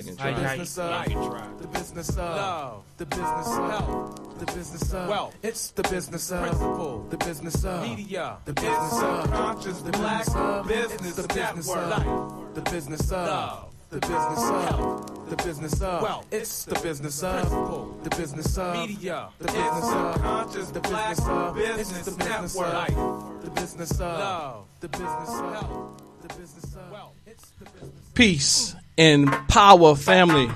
business of the business of love, the business of health, the business of wealth. It's the business of principle, the business of media, the business of conscious black business, the business of life, the business of love, the business of the business of wealth. It's the business of principle, the business of media, the business of conscious black business, the business of life, the business of love, the business of health, the business of wealth. It's the business. Peace and power, family.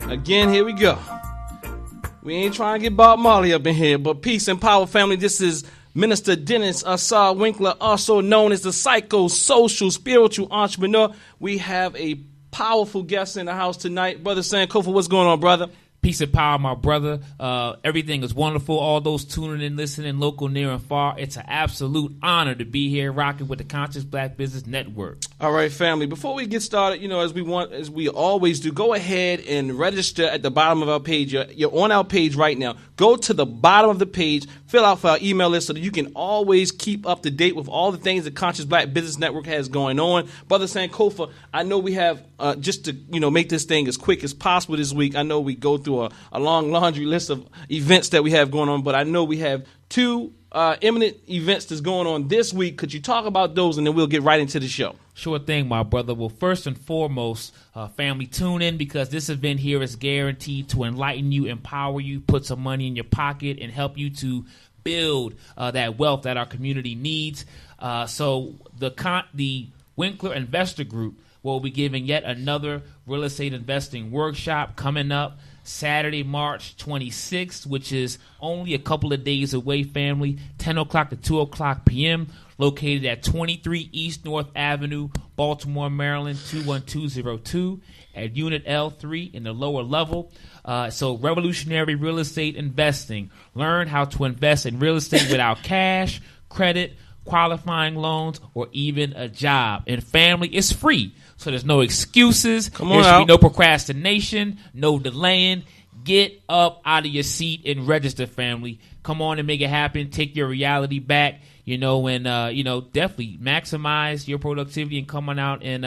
Again, here we go. We ain't trying to get Bob Marley up in here, but peace and power, family. This is Minister Dennis Assar Winkler, also known as the psychosocial spiritual entrepreneur. We have a powerful guest in the house tonight. Brother Sankofa, what's going on, brother? Peace and power, my brother. Everything is wonderful. All those tuning in, listening, local, near, and far. It's an absolute honor to be here rocking with the Conscious Black Business Network. All right, family. Before we get started, as we always do, go ahead and register at the bottom of our page. You're on our page right now. Go to the bottom of the page, fill out for our email list so that you can always keep up to date with all the things the Conscious Black Business Network has going on. Brother Sankofa, I know we have, just to make this thing as quick as possible this week, I know we go through a long laundry list of events that we have going on, but I know we have two imminent events that's going on this week. Could you talk about those, and then we'll get right into the show? Sure thing, my brother. Well, first and foremost, family, tune in because this event here is guaranteed to enlighten you, empower you, put some money in your pocket, and help you to build that wealth that our community needs. So the Winkler Investor Group will be giving yet another real estate investing workshop coming up Saturday, March 26th, which is only a couple of days away, family, 10 o'clock to 2 o'clock p.m., located at 23 East North Avenue, Baltimore, Maryland, 21202, at Unit L3 in the lower level. So revolutionary real estate investing. Learn how to invest in real estate without cash, credit, qualifying loans, or even a job. And family, it's free. So there's no excuses. There should be no procrastination, no delaying. Get up out of your seat and register, family. Come on and make it happen. Take your reality back, and definitely maximize your productivity and come on out and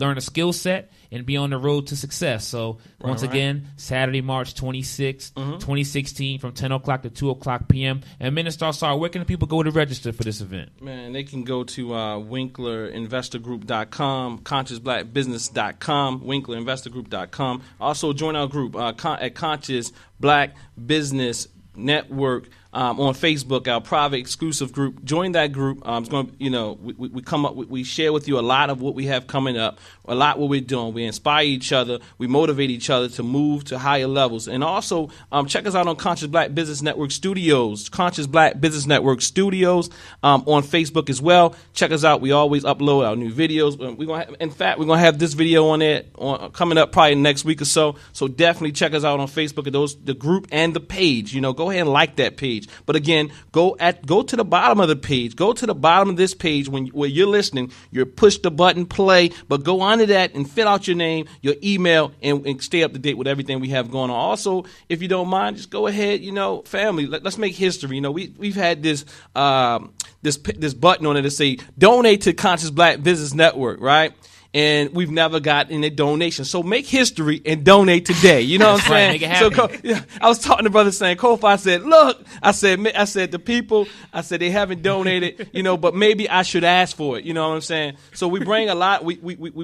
learn a skill set and be on the road to success. So once again, Saturday, March 26th, 2016, from 10 o'clock to 2 o'clock p.m. And Minister Assar, where can people go to register for this event? Man, they can go to WinklerInvestorGroup.com, ConsciousBlackBusiness.com, WinklerInvestorGroup.com. Also, join our group at Conscious Black Business Network on Facebook, our private exclusive group. Join that group. It's going to, we come up, we share with you a lot of what we have coming up, a lot what we're doing. We inspire each other, we motivate each other to move to higher levels. And also, check us out on Conscious Black Business Network Studios, Conscious Black Business Network Studios on Facebook as well. Check us out. We always upload our new videos. We're gonna have this video on there coming up probably next week or so. So definitely check us out on Facebook, the group and the page. Go ahead and like that page. But again, go to the bottom of the page. Go to the bottom of this page where you're listening. You push the button play, but go onto that and fill out your name, your email, and stay up to date with everything we have going on. Also, if you don't mind, just go ahead. Family, let's make history. We've had this button on it to say donate to Conscious Black Business Network, right? And we've never gotten a donation. So make history and donate today. You know what I'm saying? Make it happen. So I was talking to Brother Sankofa. I said, look, I said the people, they haven't donated, but maybe I should ask for it. You know what I'm saying? So we bring a lot, we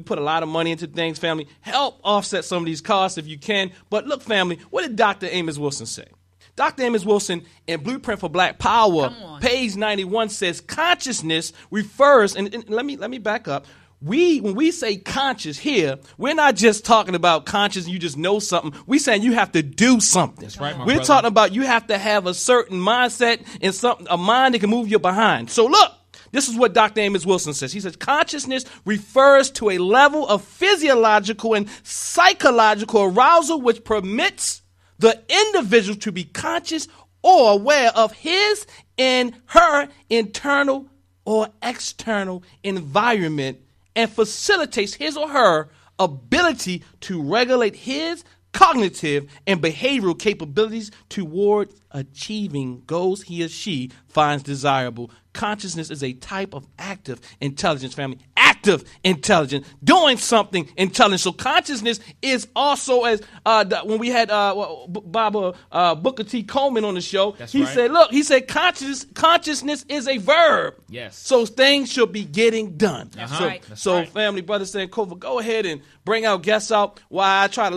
put a lot of money into things, family. Help offset some of these costs if you can. But look, family, what did Dr. Amos Wilson say? Dr. Amos Wilson in Blueprint for Black Power, page 91 says consciousness refers, and let me back up. When we say conscious here, we're not just talking about conscious and you just know something. We're saying you have to do something. That's right, we're talking about you have to have a certain mindset and a mind that can move you behind. So look, this is what Dr. Amos Wilson says. He says consciousness refers to a level of physiological and psychological arousal which permits the individual to be conscious or aware of his and her internal or external environment and facilitates his or her ability to regulate his cognitive and behavioral capabilities toward achieving goals he or she finds desirable. Consciousness is a type of active intelligence, family. Active intelligence, doing something intelligent. So consciousness is also, as when we had Booker T. Coleman on the show, he said consciousness is a verb. Yes. So things should be getting done. So family, brother Sankofa, go ahead and bring our guests out while I try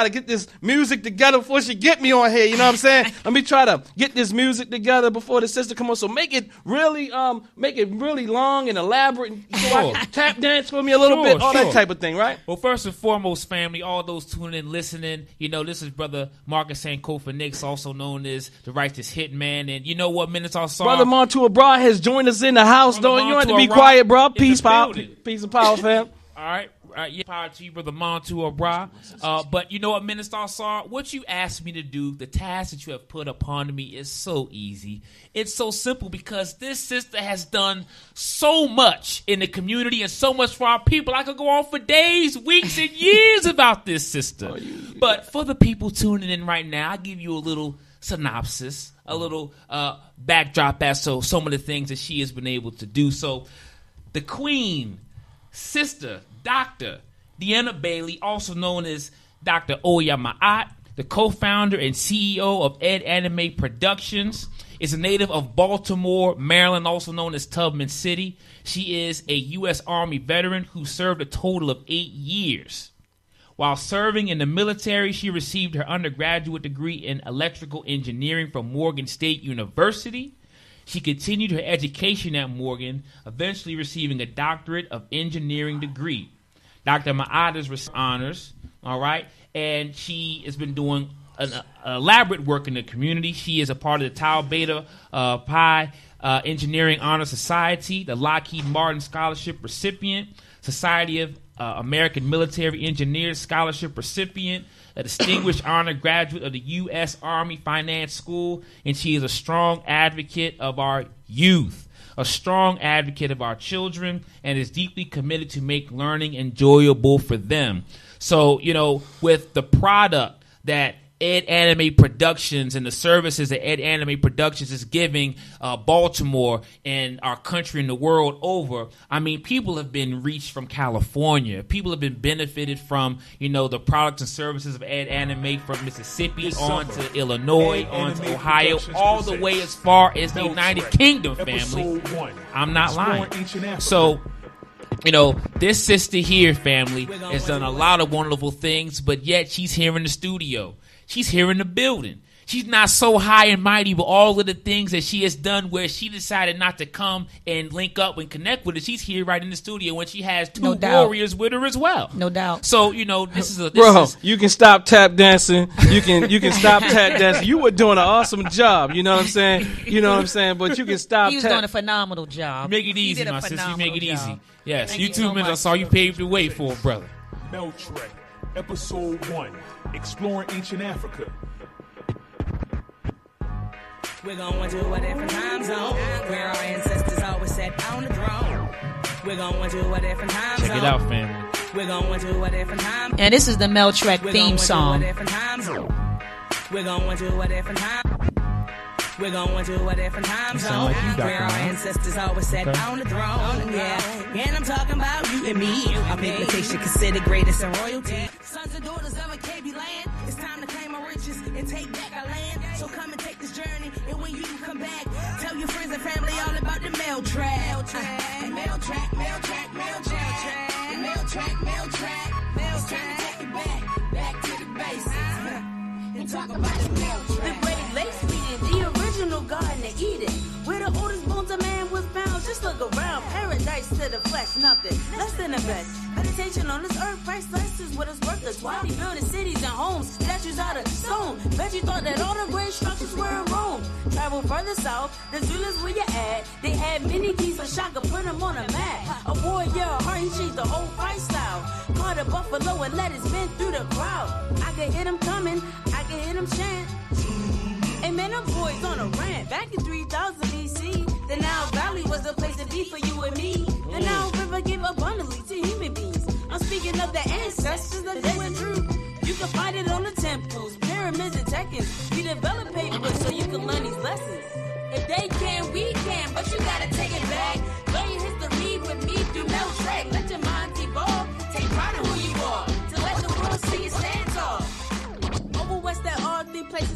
to get this music together before she get me on here. You know what I'm saying? Let me try to get this music together before the sister come on. So make it really long and elaborate. So I can tap dance for me a little bit, all that type of thing, right? Well, first and foremost, family, all those tuning in, listening, this is Brother Marcus Sankofa Nix, also known as the Righteous Hitman. And you know what, Minutes I saw? Brother Montu Abra has joined us in the house. You don't have to be quiet, bro. Peace and power, fam. All right. Power to you, Brother Montu Abra. But you know what, Minister Sar? What you asked me to do, the task that you have put upon me is so easy. It's so simple because this sister has done so much in the community and so much for our people. I could go on for days, weeks, and years about this sister. But for the people tuning in right now, I'll give you a little synopsis, a little backdrop as to some of the things that she has been able to do. So the Queen, Sister Dr. Deanna Bailey, also known as Dr. Oya Ma'at, the co-founder and CEO of EdAnime Productions, is a native of Baltimore, Maryland, also known as Tubman City. She is a U.S. Army veteran who served a total of 8 years. While serving in the military, she received her undergraduate degree in electrical engineering from Morgan State University. She continued her education at Morgan, eventually receiving a doctorate of engineering degree. Dr. Ma'at is honors, all right, and she has been doing an elaborate work in the community. She is a part of the Tau Beta Pi Engineering Honor Society, the Lockheed Martin Scholarship recipient, Society of American Military Engineers Scholarship recipient, a distinguished honor graduate of the U.S. Army Finance School, and she is a strong advocate of our youth, a strong advocate of our children, and is deeply committed to make learning enjoyable for them. So, with the product that EdAnime Productions and the services that EdAnime Productions is giving Baltimore and our country and the world over, I mean, people have been reached from California. People have been benefited from, the products and services of EdAnime from Mississippi on to Illinois, on to Ohio, all the way as far as the United Kingdom, family. I'm not lying. So, this sister here, family, has done a lot of wonderful things, but yet she's here in the studio. She's here in the building. She's not so high and mighty with all of the things that she has done where she decided not to come and link up and connect with us. She's here right in the studio when she has two warriors with her as well. No doubt. So, you can stop tap dancing. You can stop tap dancing. You were doing an awesome job. You know what I'm saying? But you can stop. He was doing a phenomenal job. Make it easy, my sister. You make it easy. Yes. Thank you 2 minutes. I saw you paved the way for it, brother. Mel Trek, Episode 1, Exploring Ancient Africa. We're going to a different time zone where our ancestors always sat on the throne. We're going to a different time zone. Check it out, family. We're going to a different time. And this is the Mel Trek theme song. We're going to a different time zone. We're going to a different time. We're going to a different time zone where our ancestors always sat on the throne. Yeah, and I'm talking about you and me. Our pigmentation considered greatest in royalty. Sons and daughters of a KB land. It's time to claim our riches and take back our land. So come and take this journey, and when you come back, tell your friends and family all about the Mel Trek. Mel Trek, Mel Trek, Mel Trek, Mel Trek, Mel Trek, Mel Trek. It's time to take it back to the basics, and talk about the Mel Trek. The great lace meeting, the original Garden of Eden, where the oldest bones of man was found. Just look around, paradise to the flesh, nothing less than a bed. Meditation on this earth, priceless is what it's worth. That's why we building cities and homes, statues out of stone. Bet you thought that all the great structures were in Rome. Travel further south, the Zulus where you at. They had many keys for Shaka, put them on a map. A warrior, heart, he changed the whole fight style. Caught a buffalo and let his men through the crowd. I could hear them coming, I could hear them chant. And man, them boys on a rant. Back in 3000 BC, the Nile Valley was the place to be for you and me. The Nile River gave abundantly to human beings. I'm speaking of the ancestors that they went through. You can find it on the temples, pyramids, and Tekkens. We develop papers so you can learn these lessons. If they can, we can, but you gotta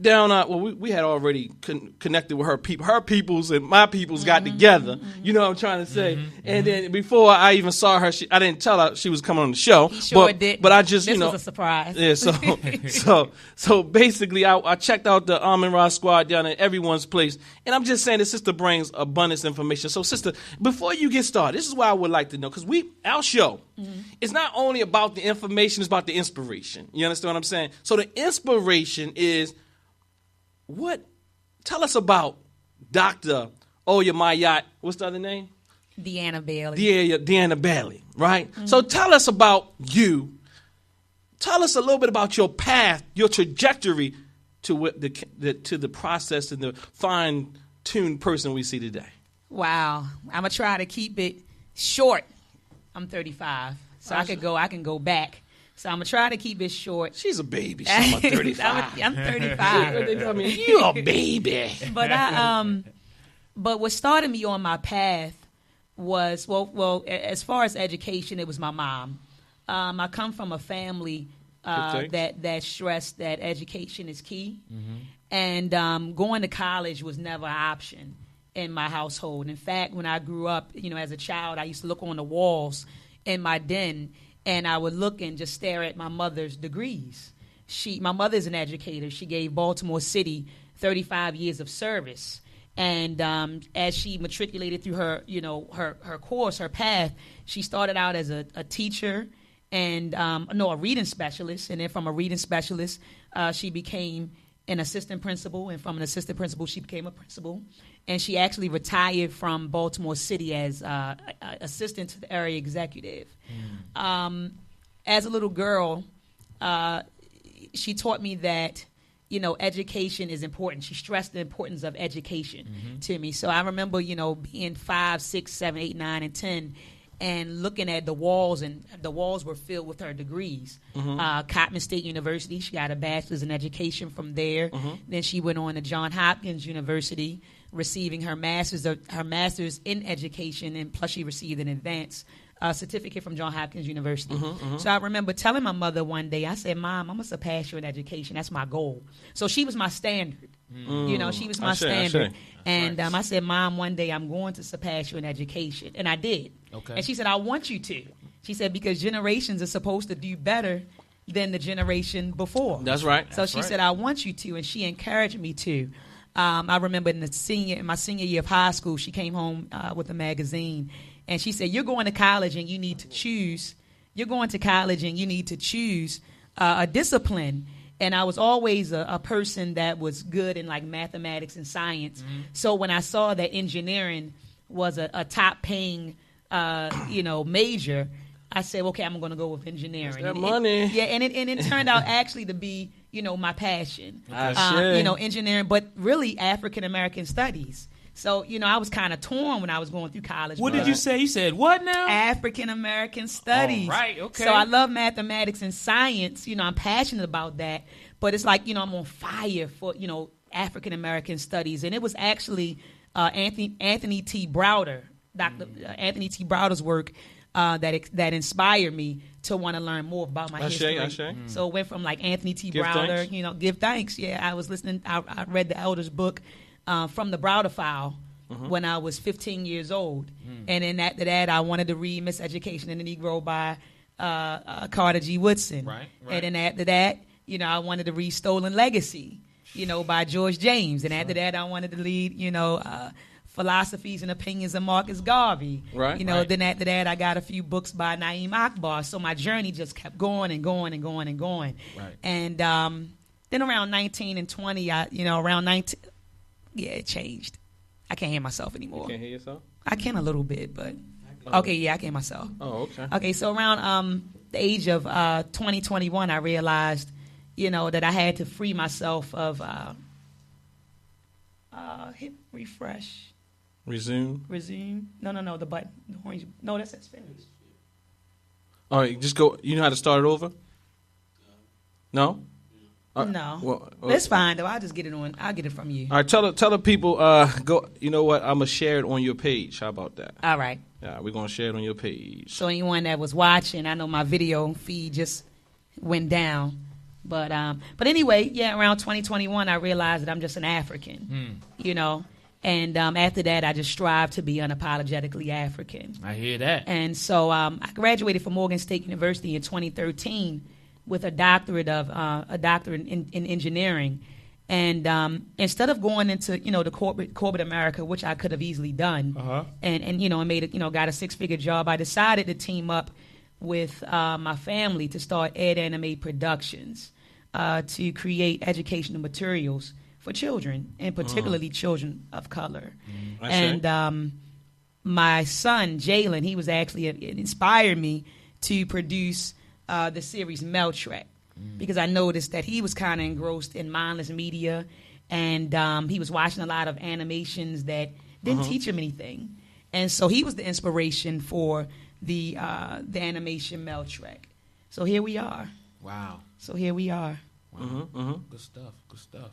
down, we had already connected with her people. Her peoples and my peoples got together. You know what I'm trying to say? And then before I even saw her, I didn't tell her she was coming on the show. He sure did. But I just, this was a surprise. Yeah, so basically, I checked out the Almond Rod Squad down at everyone's place. And I'm just saying the sister brings abundance information. So, sister, before you get started, this is what I would like to know. Because our show is not only about the information, it's about the inspiration. You understand what I'm saying? So the inspiration is... Tell us about Dr. Oya Ma'at. What's the other name? Deanna Bailey. Deanna Bailey, right? So tell us about you. Tell us a little bit about your path, your trajectory to the process and the fine-tuned person we see today. Wow. I'm going to try to keep it short. I'm 35, so I can go back. So I'm going to try to keep it short. She's a baby. I'm 35. I'm 35. They tell me, you're a baby. But what started me on my path was, well, as far as education, it was my mom. I come from a family that stressed that education is key. And going to college was never an option in my household. In fact, when I grew up, as a child, I used to look on the walls in my den, and I would look and just stare at my mother's degrees. My mother's an educator. She gave Baltimore City 35 years of service. And as she matriculated through her, her course, her path, she started out as a teacher and a reading specialist. And then from a reading specialist, she became an assistant principal. And from an assistant principal, she became a principal. And she actually retired from Baltimore City as assistant to the area executive. As a little girl, she taught me that, education is important. She stressed the importance of education to me. So I remember, being 5, 6, 7, 8, 9, and 10 and looking at the walls, and the walls were filled with her degrees. Cottman State University, she got a bachelor's in education from there. Then she went on to Johns Hopkins University, receiving her master's in education, and plus she received an advanced certificate from Johns Hopkins University. So I remember telling my mother one day, I said, Mom, I'm going to surpass you in education. That's my goal. So she was my standard. She was my standard. And I said, Mom, one day I'm going to surpass you in education. And I did. Okay. And she said, I want you to. She said, because generations are supposed to do better than the generation before. That's right. So she said, I want you to. And she encouraged me to. I remember in my senior year of high school, she came home with a magazine. And she said, you're going to college and you need to choose. You're going to college and you need to choose a discipline. And I was always a person that was good in like mathematics and science. So when I saw that engineering was a top paying, major, I said, okay, I'm going to go with engineering. That's that money. And it turned out actually to be, my passion. Engineering, but really African American studies. So, I was kind of torn when I was going through college. What did you say? You said what now? African American studies. Oh, right, okay. So I love mathematics and science. I'm passionate about that. But it's like, I'm on fire for, African American studies. And it was actually Anthony T. Browder, Dr. Anthony T. Browder's work that inspired me to want to learn more about my history. So it went from like Anthony T. Browder, give thanks. Yeah, I was listening. I read the Elder's book. From the Browder File when I was 15 years old. And then after that, I wanted to read Miseducation in the Negro by Carter G. Woodson. Right. And then after that, I wanted to read Stolen Legacy, by George James. And after that, I wanted to read, Philosophies and Opinions of Marcus Garvey. Then after that, I got a few books by Naeem Akbar. So my journey just kept going and going and going and going. Right. And then around 19 and 20, around 19... Yeah, it changed. I can't hear myself anymore. You can't hear yourself? I can a little bit, but... Okay, yeah, I can hear myself. Oh, okay. Okay, so around the age of 2021, I realized, that I had to free myself of... hit refresh. Resume? No, the button. The orange. No, that says finish. All right, just go... You know how to start it over? No? No, well, it's fine though. I'll just get it on. I'll get it from you. All right, tell the people. Go. You know what? I'm gonna share it on your page. How about that? All right. Yeah, we're gonna share it on your page. So anyone that was watching, I know my video feed just went down. But anyway, yeah, around 2021, I realized that I'm just an African, you know. And after that, I just strive to be unapologetically African. I hear that. And so I graduated from Morgan State University in 2013 with a doctorate in engineering. And instead of going into, you know, the corporate America, which I could have easily done, and you know, and made it, you know, got a 6-figure job, I decided to team up with my family to start EdAnime Productions to create educational materials for children, and particularly children of color. And my son, Jalen, he was actually, it inspired me to produce the series Mel Trek, because I noticed that he was kind of engrossed in mindless media, and he was watching a lot of animations that didn't teach him anything. And so he was the inspiration for the animation Mel Trek. So here we are. Wow. So here we are. Wow. Good stuff. Good stuff.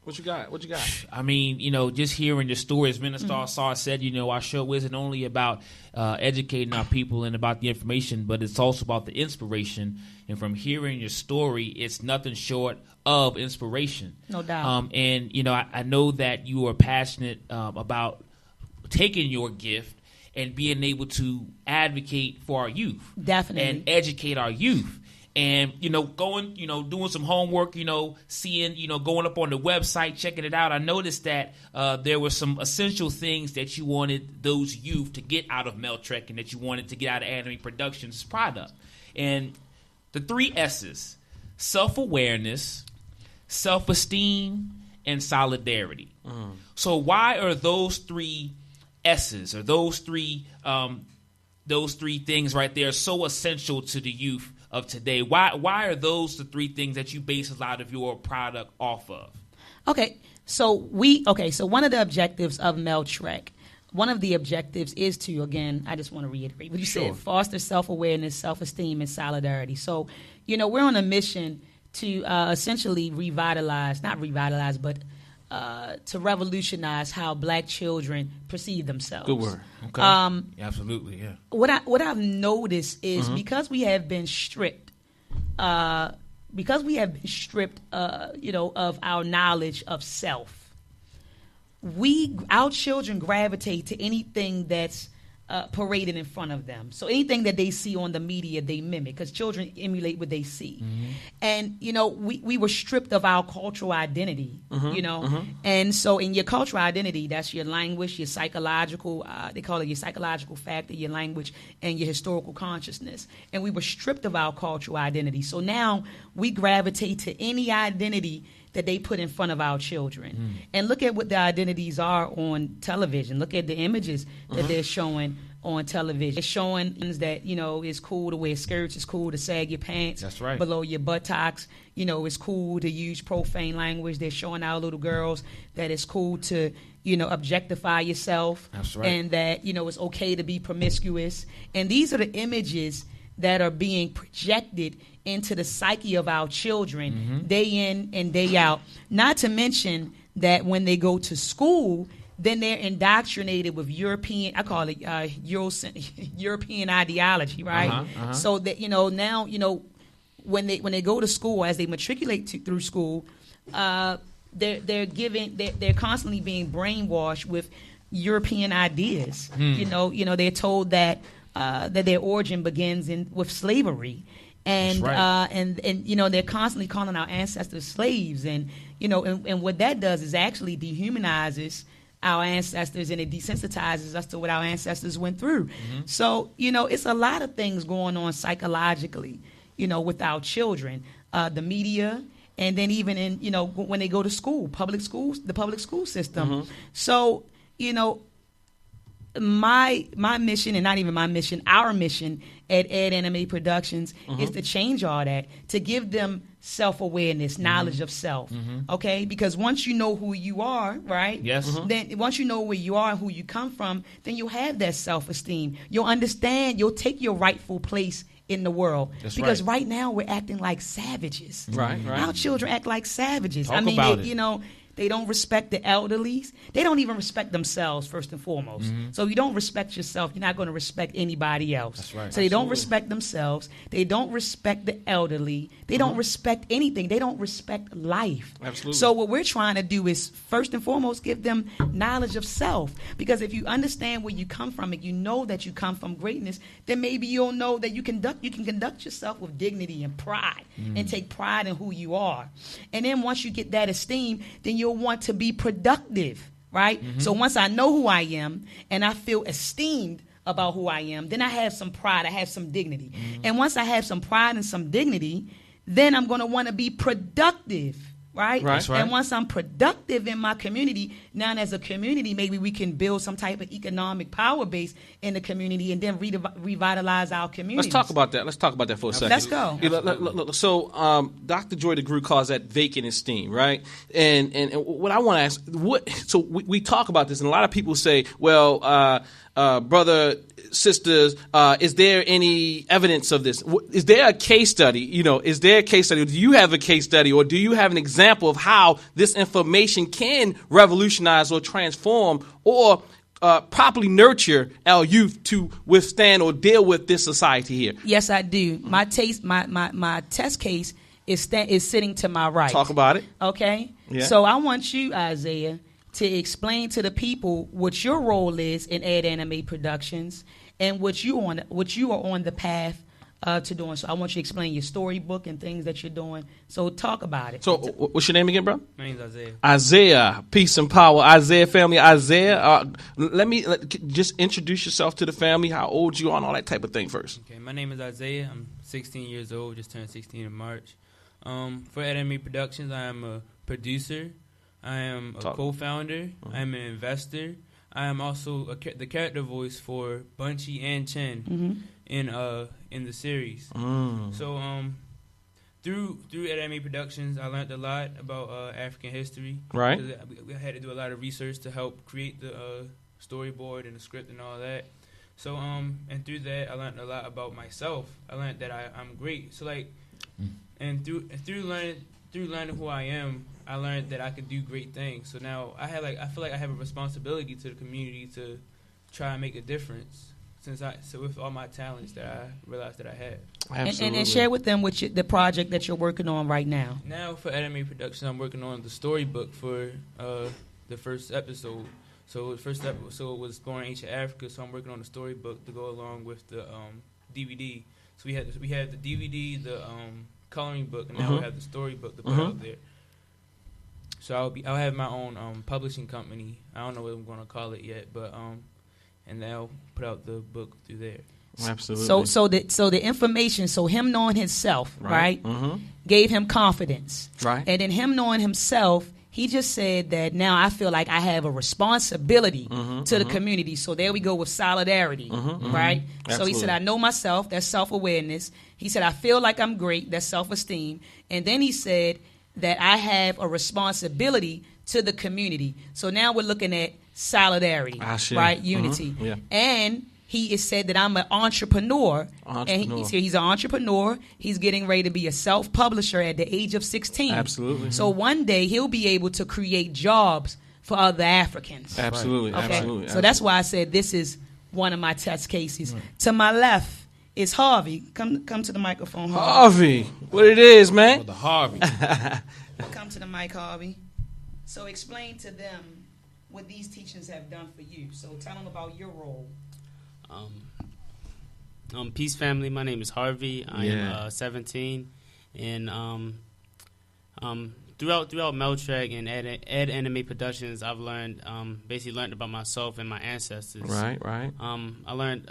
What you got? What you got? I mean, you know, just hearing your story, as Minister Saw said, you know, our show isn't only about educating our people and about the information, but it's also about the inspiration. And from hearing your story, it's nothing short of inspiration. No doubt. And, you know, I know that you are passionate about taking your gift and being able to advocate for our youth. Definitely. And educate our youth. And, you know, going, you know, doing some homework, you know, seeing, you know, going up on the website, checking it out, I noticed that there were some essential things that you wanted those youth to get out of Mel Trek and that you wanted to get out of EdAnime Productions product. And the 3 S's: self-awareness, self-esteem, and solidarity. So why are those 3 S's, or those three things right there, so essential to the youth of today? Why are those the 3 things that you base a lot of your product off of? So one of the objectives of Mel Trek, one of the objectives is to, again, I just want to reiterate what you said: foster self-awareness, self-esteem, and solidarity. So, you know, we're on a mission to essentially to revolutionize how Black children perceive themselves. Good word. Okay. Absolutely, yeah. What I've noticed is because we have been stripped, you know, of our knowledge of self, our children gravitate to anything that's paraded in front of them. So anything that they see on the media, they mimic, because children emulate what they see. And, you know, we were stripped of our cultural identity, you know. And so in your cultural identity, that's your language, your psychological, they call it your psychological factor, your language, and your historical consciousness. And we were stripped of our cultural identity. So now we gravitate to any identity that they put in front of our children. And look at what the identities are on television. Look at the images that they're showing on television. They're showing things that, you know, it's cool to wear skirts, it's cool to sag your pants below your buttocks. You know, it's cool to use profane language. They're showing our little girls that it's cool to, you know, objectify yourself. That's right. And that, you know, it's okay to be promiscuous. And these are the images that are being projected into the psyche of our children day in and day out. Not to mention that when they go to school, then they're indoctrinated with European, I call it European ideology, right? So that, you know, now, you know, when they go to school, as they matriculate through school, they're constantly being brainwashed with European ideas. You know, they're told that their origin begins with slavery. And and you know, they're constantly calling our ancestors slaves, and you know, and what that does is actually dehumanizes our ancestors, and it desensitizes us to what our ancestors went through. So, you know, it's a lot of things going on psychologically, you know, with our children, the media, and then even in, you know, when they go to school, public schools, the public school system. So, you know, my mission, and not even my mission, our mission at EdAnime Productions is to change all that, to give them self-awareness, knowledge of self, okay? Because once you know who you are, right? Yes. Then once you know where you are and who you come from, then you'll have that self-esteem. You'll understand, you'll take your rightful place in the world. That's because right now we're acting like savages. Right. Our children act like savages. Talk I mean, about it. you know, They don't respect the elderlies. They don't even respect themselves, first and foremost. So if you don't respect yourself, you're not going to respect anybody else. That's right. So they don't respect themselves. They don't respect the elderly. They don't respect anything. They don't respect life. Absolutely. So what we're trying to do is, first and foremost, give them knowledge of self. Because if you understand where you come from and you know that you come from greatness, then maybe you'll know that you can conduct yourself with dignity and pride and take pride in who you are. And then once you get that esteem, then you'll want to be productive, right? So once I know who I am and I feel esteemed about who I am, then I have some pride, I have some dignity. And once I have some pride and some dignity, then I'm going to want to be productive. Right? That's right. And once I'm productive in my community, now as a community, maybe we can build some type of economic power base in the community and then revitalize our community. Let's talk about that. Let's talk about that for a second. Let's go. Yeah, look, so Dr. Joy DeGroot calls that vacant esteem, right? And what I want to ask, so we talk about this, and a lot of people say, well, brother, sisters, is there any evidence of this? Is there a case study? Is there a case study? Do you have a case study, or do you have an example of how this information can revolutionize or transform or properly nurture our youth to withstand or deal with this society here? Yes, I do. My test case is sitting to my right. Talk about it. Okay? Yeah. So I want you, Isaiah, to explain to the people what your role is in EdAnime Productions and what you are on the path to doing. So I want you to explain your storybook and things that you're doing. So talk about it. So what's your name again, bro? My name's Isaiah. Isaiah, peace and power. Isaiah family, Isaiah. Just introduce yourself to the family, how old you are, and all that type of thing first. Okay, my name is Isaiah. I'm 16 years old, just turned 16 in March. For EdAnime Productions, I am a producer. I am a co-founder. I am an investor. I am also the character voice for Bunchy and Chen in the series. So through EdAnime Productions, I learned a lot about African history. Right. We had to do a lot of research to help create the storyboard and the script and all that. So and through that, I learned a lot about myself. I learned that I'm great. So and through learning who I am, I learned that I could do great things. So now I feel like I have a responsibility to the community to try and make a difference. So with all my talents that I realized that I had. Absolutely. And share with them the project that you're working on right now. Now for EdAnime Productions, I'm working on the storybook for the first episode. So the first episode was Exploring Ancient Africa. So I'm working on the storybook to go along with the DVD. So we had the DVD, the coloring book, and now we have the storybook to put out there. So I'll have my own publishing company. I don't know what I'm going to call it yet, but and they'll put out the book through there. Absolutely. So the information, so him knowing himself, right, gave him confidence. Right. And then him knowing himself, he just said that now I feel like I have a responsibility to the community. So there we go with solidarity, right? Absolutely. So he said, I know myself, that's self-awareness. He said, I feel like I'm great, that's self-esteem. And then he said that I have a responsibility to the community. So now we're looking at solidarity, right? Unity. Yeah. And he has said that I'm an entrepreneur. And he's an entrepreneur. He's getting ready to be a self-publisher at the age of 16. Absolutely. So one day he'll be able to create jobs for other Africans. Absolutely. Okay. Absolutely. So that's why I said this is one of my test cases. To my left is Harvey. Come to the microphone, Harvey. What it is, man? The Harvey. Come to the mic, Harvey. So explain to them what these teachings have done for you. So tell them about your role. Peace family, my name is Harvey. I am 17, and throughout Mel Trek and EdAnime Productions, I've learned basically learned about myself and my ancestors. Right. I learned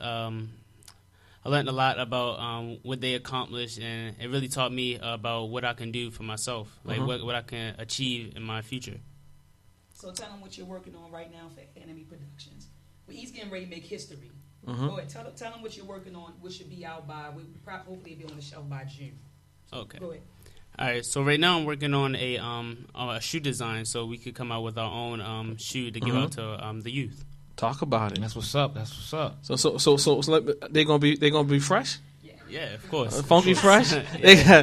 a lot about what they accomplished, and it really taught me about what I can do for myself, like what I can achieve in my future. So tell them what you're working on right now for EdAnime Productions. Well, he's getting ready to make history. Go ahead. Tell them what you're working on, what should be out by, hopefully be on the shelf by June. So Okay. Go ahead. All right, so right now I'm working on a shoe design, so we could come out with our own shoe to give out to the youth. Talk about it. That's what's up. That's what's up. So they're gonna be fresh. Yeah, Yeah, of course. Funky Fresh. Yeah.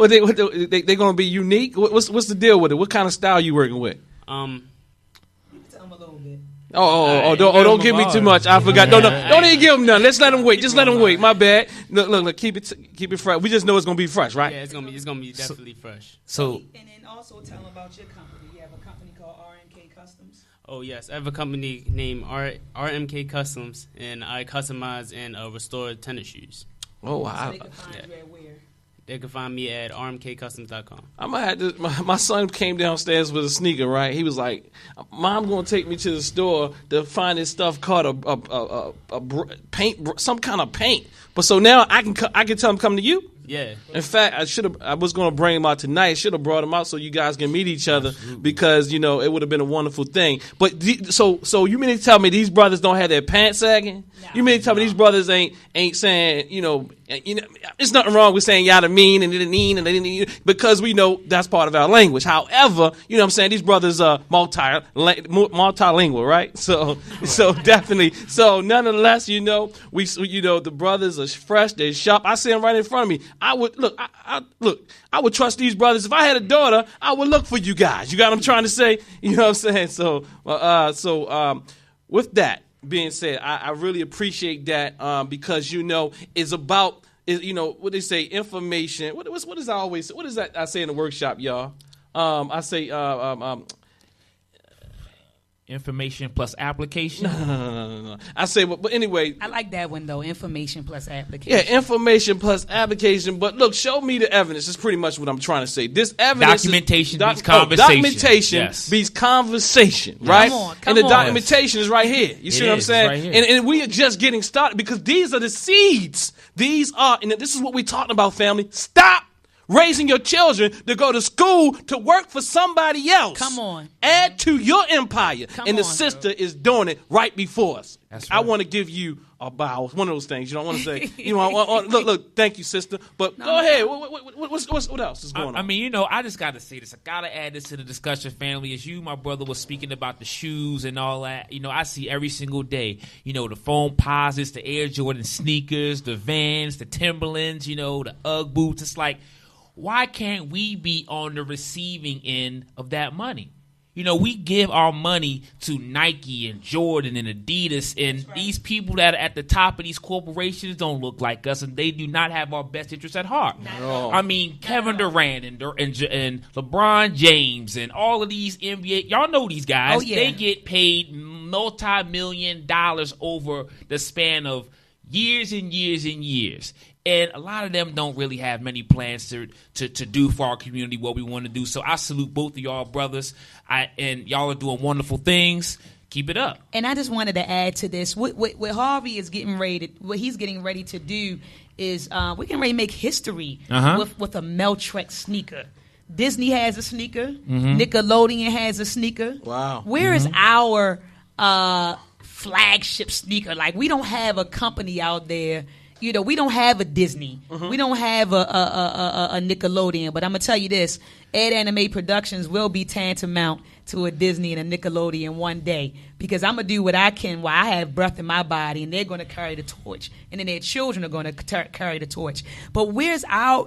They gonna be unique. What's the deal with it? What kind of style you working with? Tell them a little bit. Don't give me too much. I forgot. Don't even give them none. Let's let them wait. Just let them wait. My bad. Look. Keep it fresh. We just know it's gonna be fresh, right? Yeah, it's gonna be definitely fresh. So And then also tell them about your company. You have a company called RMK Customs. Oh yes, I have a company named RMK Customs, and I customize and restore tennis shoes. Oh So wow. they can find you at where? They can find me at rmkcustoms.com. I might have to. My son came downstairs with a sneaker. Right, he was like, "Mom, gonna take me to the store to find this stuff called a paint, some kind of paint." But so now I can tell him come to you. Yeah. In fact, I was going to bring him out tonight. I should have brought him out so you guys can meet each other because it would have been a wonderful thing. But so you mean to tell me these brothers don't have their pants sagging? No. You mean to tell me these brothers ain't saying there's nothing wrong with saying y'all mean and didn't and they didn't because we know that's part of our language. However, you know what I'm saying, these brothers are multilingual, right? So definitely. So nonetheless, the brothers are fresh, they're sharp. I see them right in front of me. I would look. I would trust these brothers. If I had a daughter, I would look for you guys. You got what I'm trying to say? You know what I'm saying? So with that being said, I really appreciate that because it's about what they say, information. What is I always? What is that I say in the workshop, y'all? I say information plus application. No. I say, but anyway. I like that one though. Information plus application. Yeah, information plus application. But look, show me the evidence. That's pretty much what I'm trying to say. This evidence documentation beats conversation. Documentation beats conversation, right? Come and the on. documentation is right here. You see what I'm saying? Right here. And we are just getting started because these are the seeds. These are, and this is what we're talking about, family. Stop raising your children to go to school to work for somebody else. Come on. Add to your empire. Come and the on, sister is doing it right before us. That's I right. want to give you a bow. One of those things. You don't want to say, look, thank you, sister. But go ahead. What else is going on? I mean, I just got to say this. I got to add this to the discussion, family. As my brother, was speaking about the shoes and all that, I see every single day, the foam posits, the Air Jordan sneakers, the Vans, the Timberlands, the Ugg boots. It's like, why can't we be on the receiving end of that money? We give our money to Nike and Jordan and Adidas, and these people that are at the top of these corporations don't look like us, and they do not have our best interests at heart. No. I mean, Kevin Durant and LeBron James and all of these NBA, y'all know these guys. Oh, yeah. They get paid multi-million dollars over the span of years and years and years. And a lot of them don't really have many plans to do for our community what we want to do. So I salute both of y'all brothers. And y'all are doing wonderful things. Keep it up. And I just wanted to add to this. What Harvey is getting ready what he's getting ready to do is we're getting ready to make history with a Mel Trek sneaker. Disney has a sneaker. Mm-hmm. Nickelodeon has a sneaker. Wow. Where is our flagship sneaker? Like, we don't have a company out there. We don't have a Disney. Mm-hmm. We don't have a Nickelodeon. But I'm going to tell you this. EdAnime Productions will be tantamount to a Disney and a Nickelodeon one day. Because I'm going to do what I can while I have breath in my body. And they're going to carry the torch. And then their children are going to carry the torch. But where's our,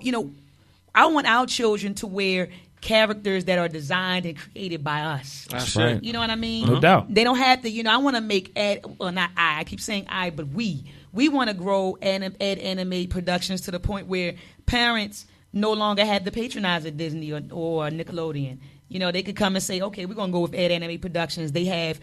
I want our children to wear characters that are designed and created by us. That's right. You know what I mean? No doubt. They don't have to, I want to make not I keep saying I, but we want to grow EdAnime Productions to the point where parents no longer have to patronize a Disney or Nickelodeon. They could come and say, okay, we're going to go with EdAnime Productions. They have,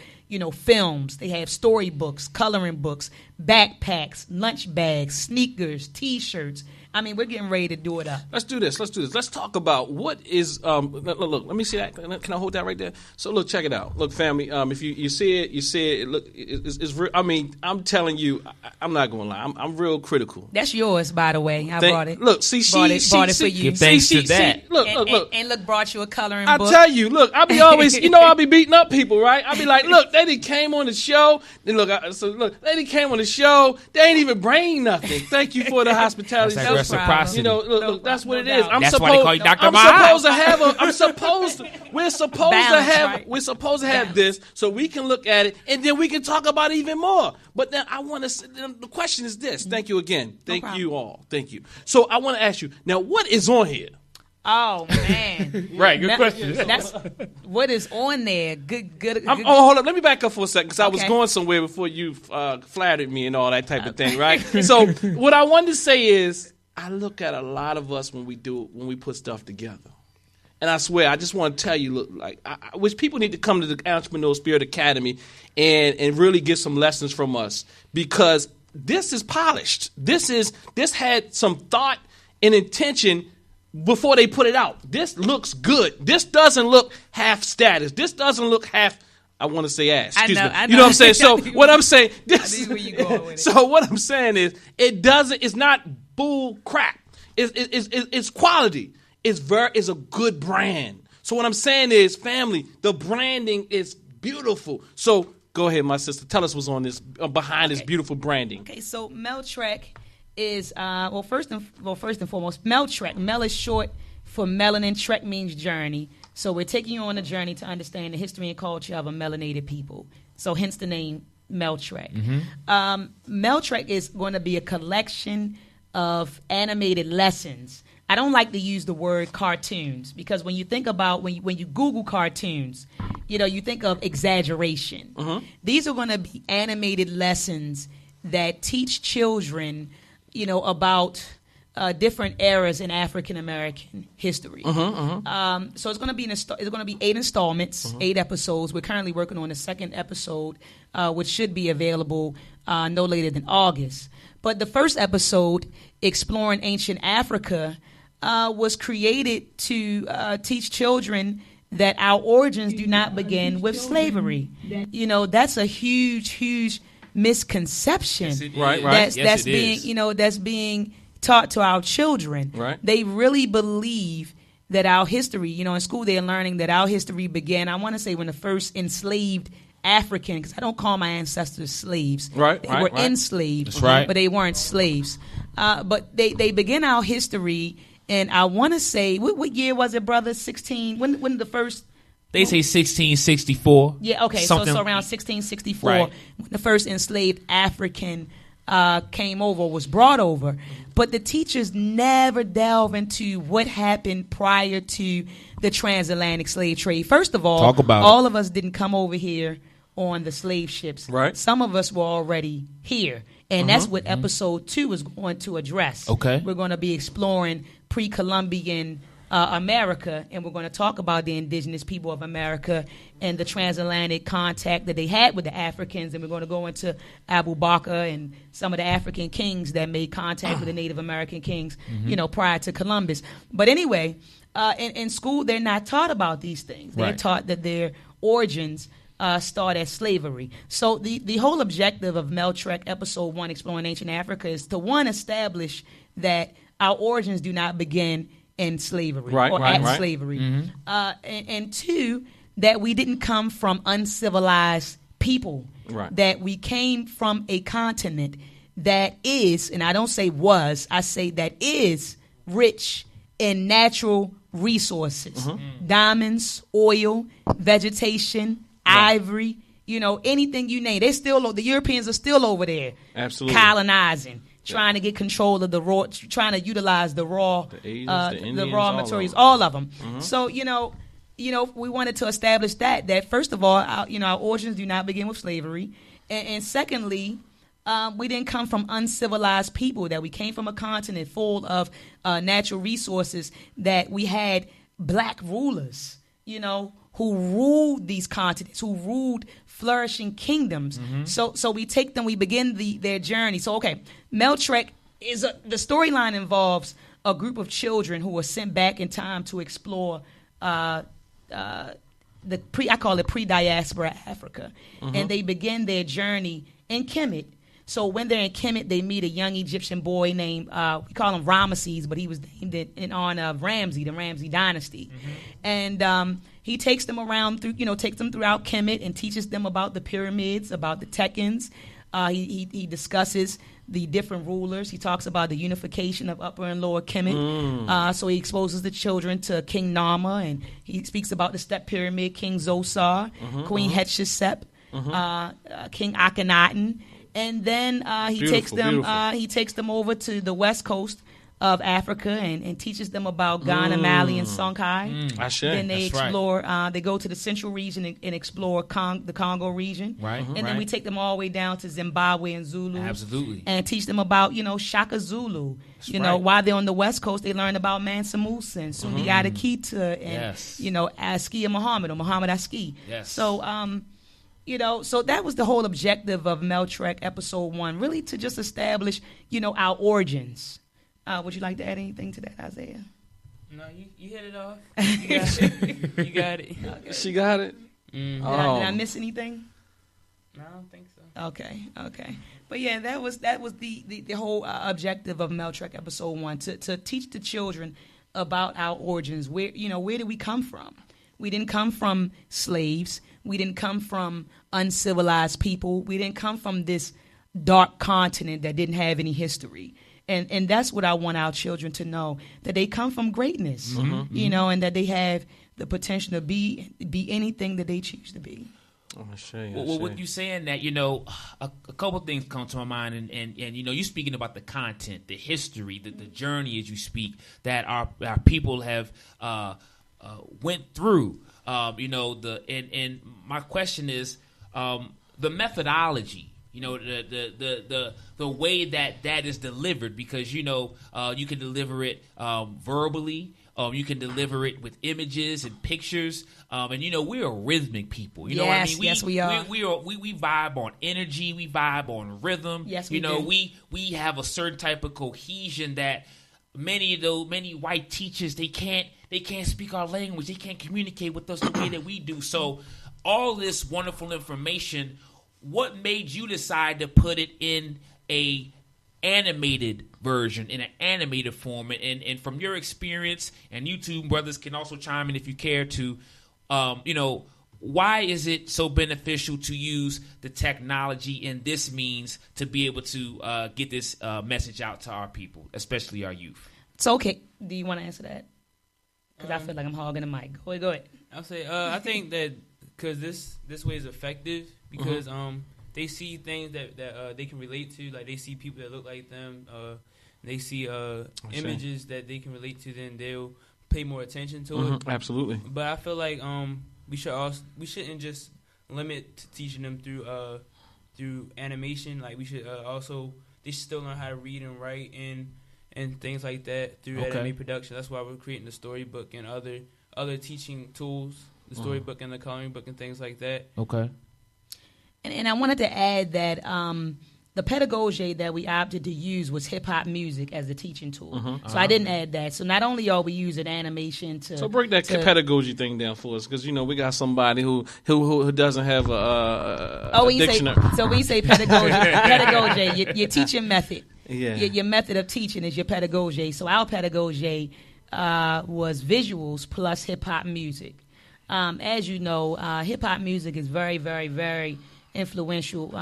films. They have storybooks, coloring books, backpacks, lunch bags, sneakers, T-shirts. I mean, we're getting ready to do it up. Let's do this. Let's talk about what is. Look, let me see that. Can I hold that right there? So look, check it out. Look, family. If you see it. Look, it's real. I mean, I'm telling you, I'm not going to lie. I'm real critical. That's yours, by the way. I brought it. Look, bought it for you. Give thanks to that. Look. And brought you a coloring book. I tell you, look, I be always, I be beating up people, right? I be like, look, they came on the show. Then look, they came on the show. They ain't even bring nothing. Thank you for the hospitality. That's that reciprocity. Look, that's what it is. That's why they call you Dr. Ma'at. I'm supposed to we're supposed to have this so we can look at it and then we can talk about it even more. But then I want to. The question is this. Thank you again. Thank you all. Thank you. So I want to ask you now, what is on here? Oh man! Right, good question. That's what is on there. Good. Hold up. Let me back up for a second because I was going somewhere before you flattered me and all that type of thing, right? So what I wanted to say is, I look at a lot of us when we put stuff together, and I swear, I just want to tell you, look, like I wish people need to come to the Entrepreneur Spirit Academy and really get some lessons from us because this is polished. This had some thought and intention before they put it out. This looks good. This doesn't look half status. This doesn't look half, I want to say ass. Excuse me. I know. You know what I'm saying? So what I'm saying, where you going with it. So what I'm saying is, it's not bull crap. It's quality. It's a good brand. So what I'm saying is, family, the branding is beautiful. So go ahead, my sister. Tell us what's on this behind this beautiful branding. Okay, so Mel Trek is first and foremost, Mel Trek. Mel is short for melanin. Trek means journey. So we're taking you on a journey to understand the history and culture of a melanated people. So hence the name Mel Trek. Mel Trek is going to be a collection of animated lessons. I don't like to use the word cartoons because when you think about when you Google cartoons, you think of exaggeration. These are going to be animated lessons that teach children about different eras in African American history. So it's going to be 8 installments, 8 episodes. We're currently working on the second episode, which should be available no later than August. But the first episode, Exploring Ancient Africa, was created to teach children that our origins do not begin with slavery. That's a huge misconception. Right. That's being taught to our children. Right. They really believe that our history, in school they're learning that our history began, I want to say, when the first enslaved African, because I don't call my ancestors slaves. They were enslaved, That's right. but they weren't slaves. But they begin our history, and I want to say, what year was it, brother? 16? When the first... They say 1664. Yeah, okay, so around 1664, when the first enslaved African came over, was brought over. But the teachers never delve into what happened prior to the transatlantic slave trade. First of all, all of us didn't come over here on the slave ships. Right. Some of us were already here. And that's what episode 2 is going to address. Okay. We're going to be exploring pre-Columbian America, and we're going to talk about the indigenous people of America and the transatlantic contact that they had with the Africans, and we're going to go into Abu Bakr and some of the African kings that made contact with the Native American kings, prior to Columbus. But anyway, in school, they're not taught about these things. They're taught that their origins start as slavery. So the whole objective of Mel Trek Episode 1, Exploring Ancient Africa, is to, one, establish that our origins do not begin in slavery slavery. And 2, that we didn't come from uncivilized people. That we came from a continent that is, and I don't say was, I say that is rich in natural resources. Diamonds, oil, vegetation, ivory, anything you name. The Europeans are still over there. Absolutely. Colonizing. Trying to get control of the raw, trying to utilize the raw, the raw materials, all of them. So we wanted to establish that first of all, our origins do not begin with slavery, and secondly, we didn't come from uncivilized people. That we came from a continent full of natural resources. That we had black rulers, who ruled these continents, who ruled flourishing kingdoms. So we take them, we begin their journey. So, okay, Mel Trek the storyline involves a group of children who were sent back in time to explore I call it pre-diaspora Africa. And they begin their journey in Kemet. So when they're in Kemet, they meet a young Egyptian boy named, we call him Ramesses, but he was named in honor of Ramsey, the Ramsey dynasty. And he takes them around takes them throughout Kemet and teaches them about the pyramids, about the Tekkens, He discusses the different rulers. He talks about the unification of Upper and Lower Kemet. So he exposes the children to King Nama, and he speaks about the Step Pyramid, King Zosar, Queen Hatshepsut, King Akhenaten, and then he takes them over to the west coast of Africa and teaches them about Ghana, Mali, and Songhai. Then they explore. They go to the central region and explore the Congo region. And then we take them all the way down to Zimbabwe and Zulu. And teach them about Shaka Zulu. While they're on the west coast, they learn about Mansa Musa and Sundiata Keita and Askia Muhammad or Muhammad Aski. So so that was the whole objective of Mel Trek episode 1, really to just establish our origins. Would you like to add anything to that, Isaiah? No, you hit it off. You got it. Okay. She got it. Did I miss anything? No, I don't think so. Okay. But yeah, that was the whole objective of Mel Trek episode 1, to teach the children about our origins. Where did we come from? We didn't come from slaves. We didn't come from uncivilized people. We didn't come from this dark continent that didn't have any history. And that's what I want our children to know, that they come from greatness, and that they have the potential to be anything that they choose to be. Well, with you saying that, a couple things come to my mind, and you speaking about the content, the history, the journey as you speak, that our people have went through. And my question is the methodology. The way that is delivered, because you can deliver it verbally, you can deliver it with images and pictures, and we're a rhythmic people. You know what I mean? Yes, we are. We vibe on energy, we vibe on rhythm. Yes, we do. We have a certain type of cohesion that many white teachers they can't speak our language, they can't communicate with us the way that we do. So all this wonderful information. What made you decide to put it in a animated version, in an animated form? And from your experience, and you two brothers can also chime in if you care to, why is it so beneficial to use the technology in this means to be able to get this message out to our people, especially our youth? It's okay. Do you want to answer that? Because I feel like I'm hogging the mic. Go ahead. I'll say I think that because this way is effective. Because they see things that they can relate to, like they see people that look like them. They see images that they can relate to. Then they'll pay more attention to it. Absolutely. But I feel like we shouldn't just limit to teaching them through animation. Like we should they should still learn how to read and write and things like that through EdAnime Productions. That's why we're creating the storybook and other teaching tools, the storybook and the coloring book and things like that. Okay. And I wanted to add that the pedagogy that we opted to use was hip-hop music as the teaching tool. So I didn't add that. So not only are we using animation to... So break that pedagogy thing down for us, because, we got somebody who doesn't have a dictionary. So when you say pedagogy, your teaching method. Yeah. Your method of teaching is your pedagogy. So our pedagogy was visuals plus hip-hop music. As you know, hip-hop music is very, very, very... influential,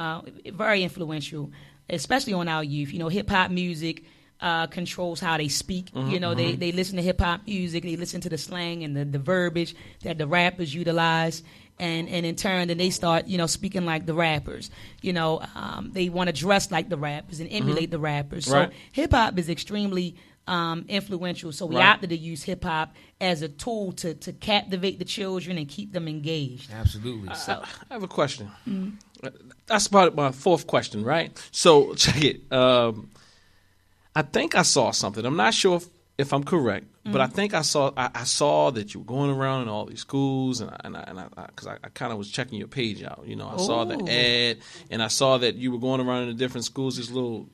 especially on our youth. Hip-hop music controls how they speak. They listen to hip-hop music, they listen to the slang and the verbiage that the rappers utilize, and in turn, then they start, speaking like the rappers. They want to dress like the rappers and emulate the rappers. So hip-hop is extremely influential. So we opted to use hip-hop as a tool to captivate the children and keep them engaged. Absolutely. So I have a question. That's about my fourth question, right? So check it. I think I saw something. I'm not sure if I'm correct, but I think I saw that you were going around in all these schools, and because I kind of was checking your page out. I saw the ad, and I saw that you were going around in the different schools, these little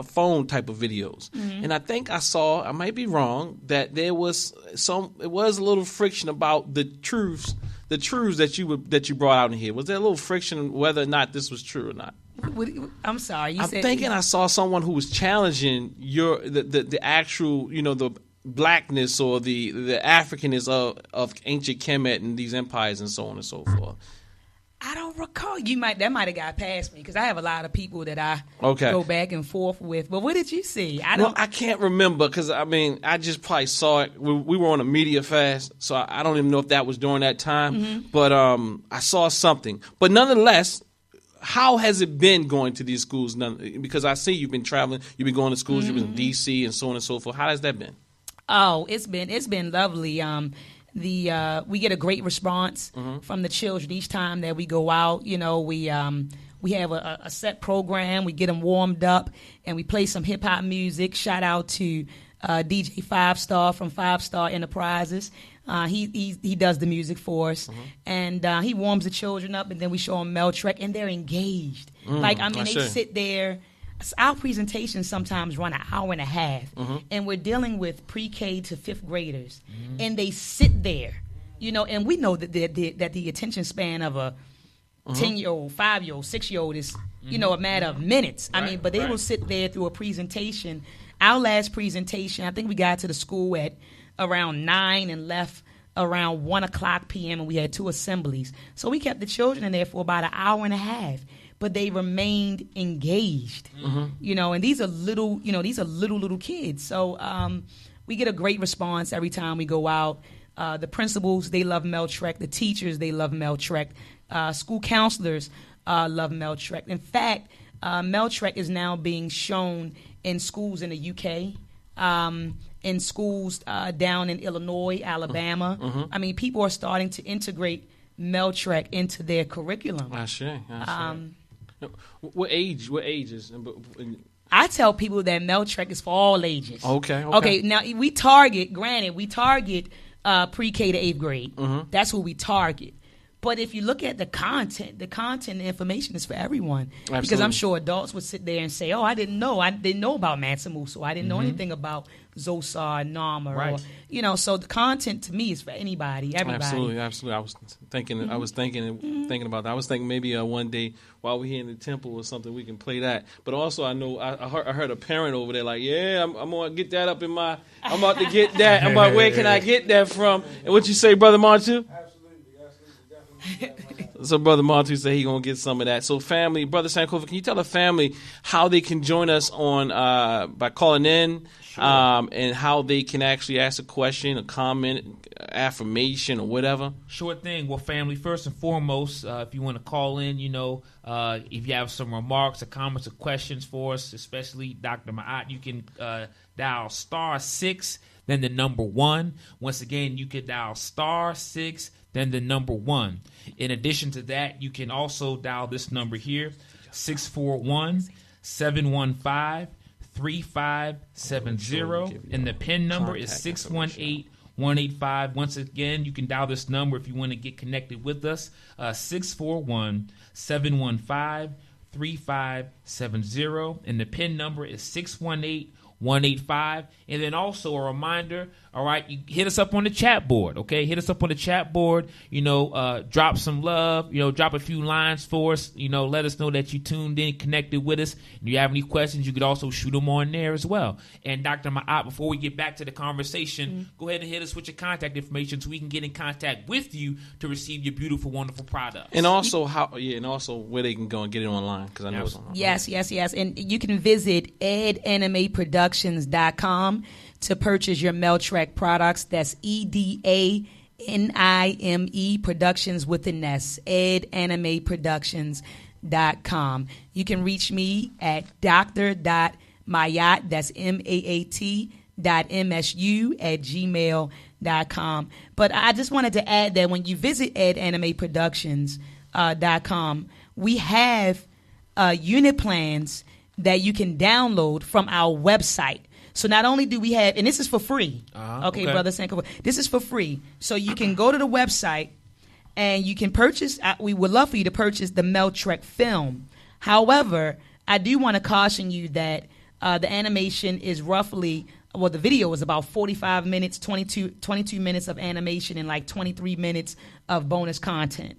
phone type of videos. And I think I saw, I might be wrong, that there was it was a little friction about the truths that you brought out in here. Was there a little friction whether or not this was true or not? I'm sorry. I'm thinking I saw someone who was challenging the actual, the blackness or the Africanness of ancient Kemet and these empires and so on and so forth. I don't don't recall. That might have got past me because I have a lot of people that I go back and forth with. But what did you see? I can't remember because I just probably saw it. We were on a media fast, so I don't even know if that was during that time. Mm-hmm. But I saw something. But nonetheless, how has it been going to these schools? Because I see you've been traveling, you've been going to schools, you've been in D.C. and so on and so forth. How has that been? Oh, it's been lovely. We get a great response from the children each time that we go out. You know, we have a set program. We get them warmed up, and we play some hip hop music. Shout out to DJ 5 Star from 5 Star Enterprises. He does the music for us, and he warms the children up, and then we show them Mel Trek, and they're engaged. They sit there. Our presentations sometimes run an hour and a half, and we're dealing with pre-K to 5th graders, and they sit there, you know, and we know that the attention span of a 10-year-old, 5-year-old, 6-year-old is, you know, a matter of minutes. But they will sit there through a presentation. Our last presentation, I think we got to the school at around 9 and left around 1 o'clock p.m., and we had 2 assemblies. So we kept the children in there for about an hour and a half. But they remained engaged, you know, and these are little kids. So we get a great response every time we go out. The principals, they love Mel Trek. The teachers, they love Mel Trek. School counselors love Mel Trek. In fact, Mel Trek is now being shown in schools in the UK, in schools down in Illinois, Alabama. I mean, people are starting to integrate Mel Trek into their curriculum. I see. What ages? I tell people that Mel Trek is for all ages. Okay. Now we target pre-K to 8th grade. That's who we target. But if you look at the content and information is for everyone. Absolutely. Because I'm sure adults would sit there and say, "Oh, I didn't know about Mansa Musa. I didn't know anything about Zosar, Nama." Right. Or, you know, so the content to me is for everybody. Absolutely. I was thinking about that. I was thinking maybe one day while we're here in the temple or something, we can play that. But also, I know I heard a parent over there like, "Yeah, I'm gonna get that up in my. I'm about to get that. I'm about where can I get that from?" And what you say, Brother Martu? So Brother Martu said he gonna get some of that. So family, Brother Sankofa, can you tell the family how they can join us on by calling in, and how they can actually ask a question, a comment, affirmation, or whatever? Sure thing. Well, family, first and foremost, if you want to call in, you know, if you have some remarks or comments or questions for us, especially Dr. Ma'at, you can dial *6, then the number 1. Once again, you can dial *6, then the number 1. In addition to that, you can also dial this number here, 641-715-3570, and the PIN number is 618-185. Once again, you can dial this number if you want to get connected with us, 641-715-3570, and the PIN number is 618-185. And then also a reminder, all right, you hit us up on the chat board, okay? Hit us up on the chat board, you know, drop some love, you know, drop a few lines for us, you know, let us know that you tuned in, connected with us. If you have any questions, you could also shoot them on there as well. And Dr. Ma'at, before we get back to the conversation, go ahead and hit us with your contact information so we can get in contact with you to receive your beautiful, wonderful products. And also where they can go and get it online, because I know it's online. Yes. And you can visit EdAnimeProductions.com to purchase your Mel Trek products. That's EdAnime Productions with an S. EdAnimeProductions.com. You can reach me at dr.mayat, that's MAAT.MSU@gmail.com. But I just wanted to add that when you visit EdAnimeProductions.com, we have unit plans that you can download from our website. So not only do we have, and this is for free, okay, Brother Sankofa, this is for free. So you can go to the website and you can purchase, we would love for you to purchase the Mel Trek film. However, I do want to caution you that the animation is roughly, well, the video is about 45 minutes, 22 minutes of animation and like 23 minutes of bonus content.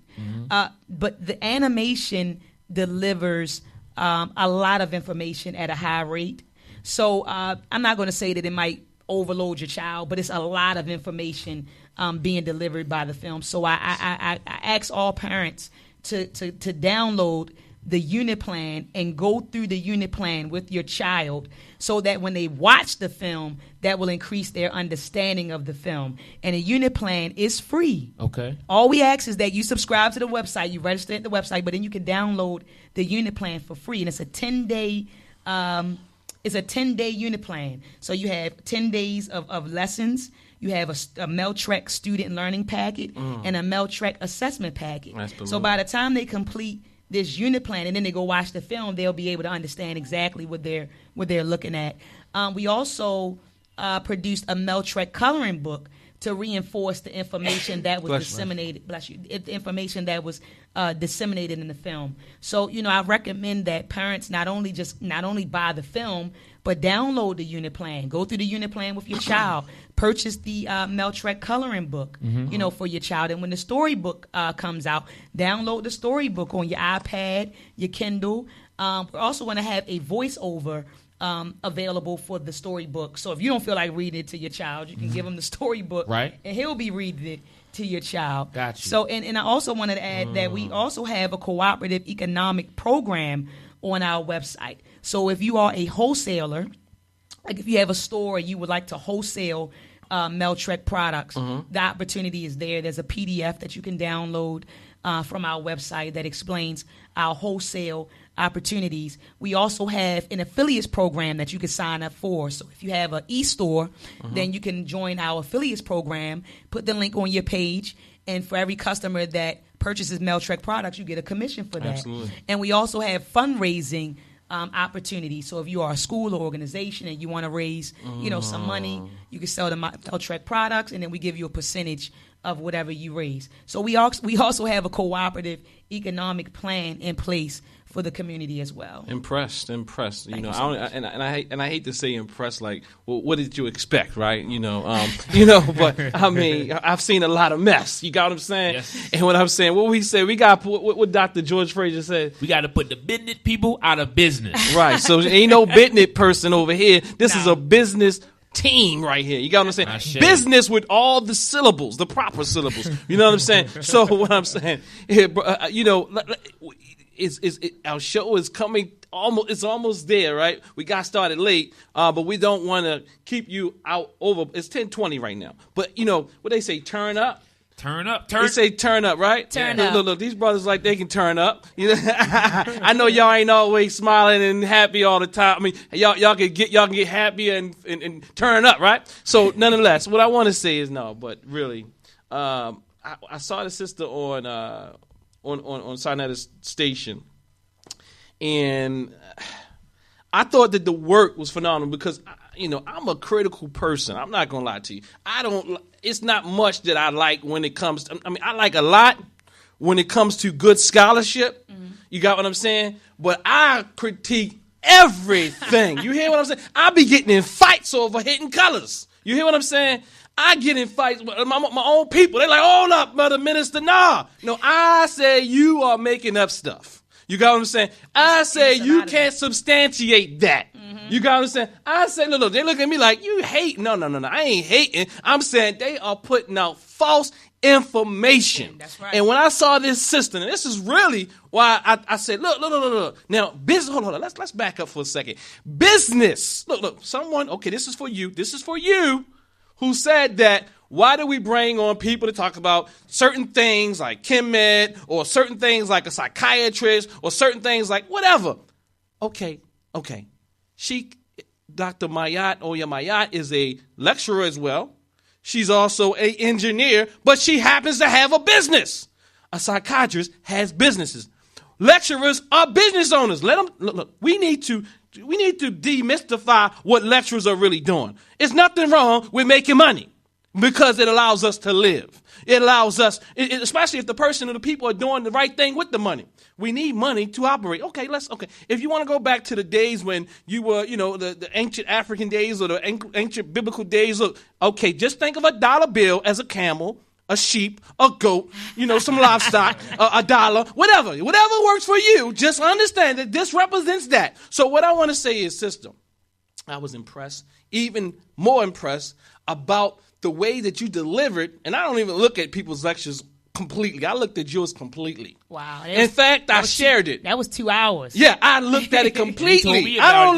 But the animation delivers a lot of information at a high rate. So I'm not going to say that it might overload your child, but it's a lot of information being delivered by the film. So I ask all parents to download the unit plan and go through the unit plan with your child so that when they watch the film, that will increase their understanding of the film. And a unit plan is free. Okay. All we ask is that you subscribe to the website, you register at the website, but then you can download the unit plan for free. And it's a 10-day unit plan. So you have 10 days of lessons. You have a Mel Trek student learning packet and a Mel Trek assessment packet. So by the time they complete this unit plan and then they go watch the film, they'll be able to understand exactly what they're looking at. We also produced a Mel Trek coloring book to reinforce the information that was disseminated. The information that was disseminated in the film. So I recommend that parents not only buy the film, but download the unit plan. Go through the unit plan with your child. Purchase the Mel Trek coloring book, for your child. And when the storybook comes out, download the storybook on your iPad, your Kindle. We're also going to have a voiceover available for the storybook. So if you don't feel like reading it to your child, you can give him the storybook, right? And he'll be reading it to your child. Gotcha. So, and I also wanted to add that we also have a cooperative economic program on our website. So if you are a wholesaler, like if you have a store and you would like to wholesale Mel Trek products, the opportunity is there. There's a PDF that you can download from our website that explains our wholesale opportunities. We also have an affiliates program that you can sign up for. So if you have an e-store, then you can join our affiliates program, put the link on your page, and for every customer that purchases Mel Trek products, you get a commission for that. Absolutely. And we also have fundraising opportunities. So if you are a school or organization and you want to raise, some money, you can sell the Mel Trek products, and then we give you a percentage of whatever you raise. So we also have a cooperative economic plan in place for the community as well. Impressed. I hate to say impressed. Like, well, what did you expect, right? But I mean, I've seen a lot of mess. You got what I'm saying? Yes. And what I'm saying, what we say, we got what Dr. George Fraser said. We got to put the business people out of business. Right. So ain't no business person over here. This is a business team right here. You got what I'm saying? Business with all the syllables, the proper syllables. You know what I'm saying? So what I'm saying, our show is coming almost. It's almost there, right? We got started late, but we don't want to keep you out over. It's 10:20 right now. But what they say, turn up. Turn up. They say turn up, right? Turn up. Look, these brothers like they can turn up. I know y'all ain't always smiling and happy all the time. I mean, y'all can get happy and turn up, right? So nonetheless, what I want to say is no, but really, I saw the sister on Sarnetta's station, and I thought that the work was phenomenal because I'm a critical person. I'm not gonna lie to you. It's not much that I like when it comes to, I like a lot when it comes to good scholarship. You got what I'm saying? But I critique everything. You hear what I'm saying? I be getting in fights over hitting colors. You hear what I'm saying? I get in fights with my own people. They're like, hold up, Mother Minister. Nah. No, I say you are making up stuff. You got what I'm saying? I say you can't substantiate that. You got what I'm saying? I say, look, they look at me like, you hate. No, I ain't hating. I'm saying they are putting out false information. That's right. And when I saw this sister, and this is really why I said, look. Now, business, hold on. Let's back up for a second. Business. Look, someone, okay, this is for you who said that, why do we bring on people to talk about certain things like ChemMed or certain things like a psychiatrist or certain things like whatever? Okay. Dr. Ma'at, Oya Ma'at, is a lecturer as well. She's also an engineer, but she happens to have a business. A psychiatrist has businesses. Lecturers are business owners. Let them look. We need to demystify what lecturers are really doing. It's nothing wrong with making money because it allows us to live. It allows us, especially if the person or the people are doing the right thing with the money. We need money to operate. Okay. If you want to go back to the days when you were, the ancient African days or the ancient biblical days, okay, just think of a dollar bill as a camel, a sheep, a goat, some livestock, a dollar, whatever works for you. Just understand that this represents that. So what I want to say is, sister, I was impressed, even more impressed about the way that you delivered. And I don't even look at people's lectures completely. I looked at yours completely. Wow. In fact, I shared it. That was 2 hours. Yeah, I looked at it completely. I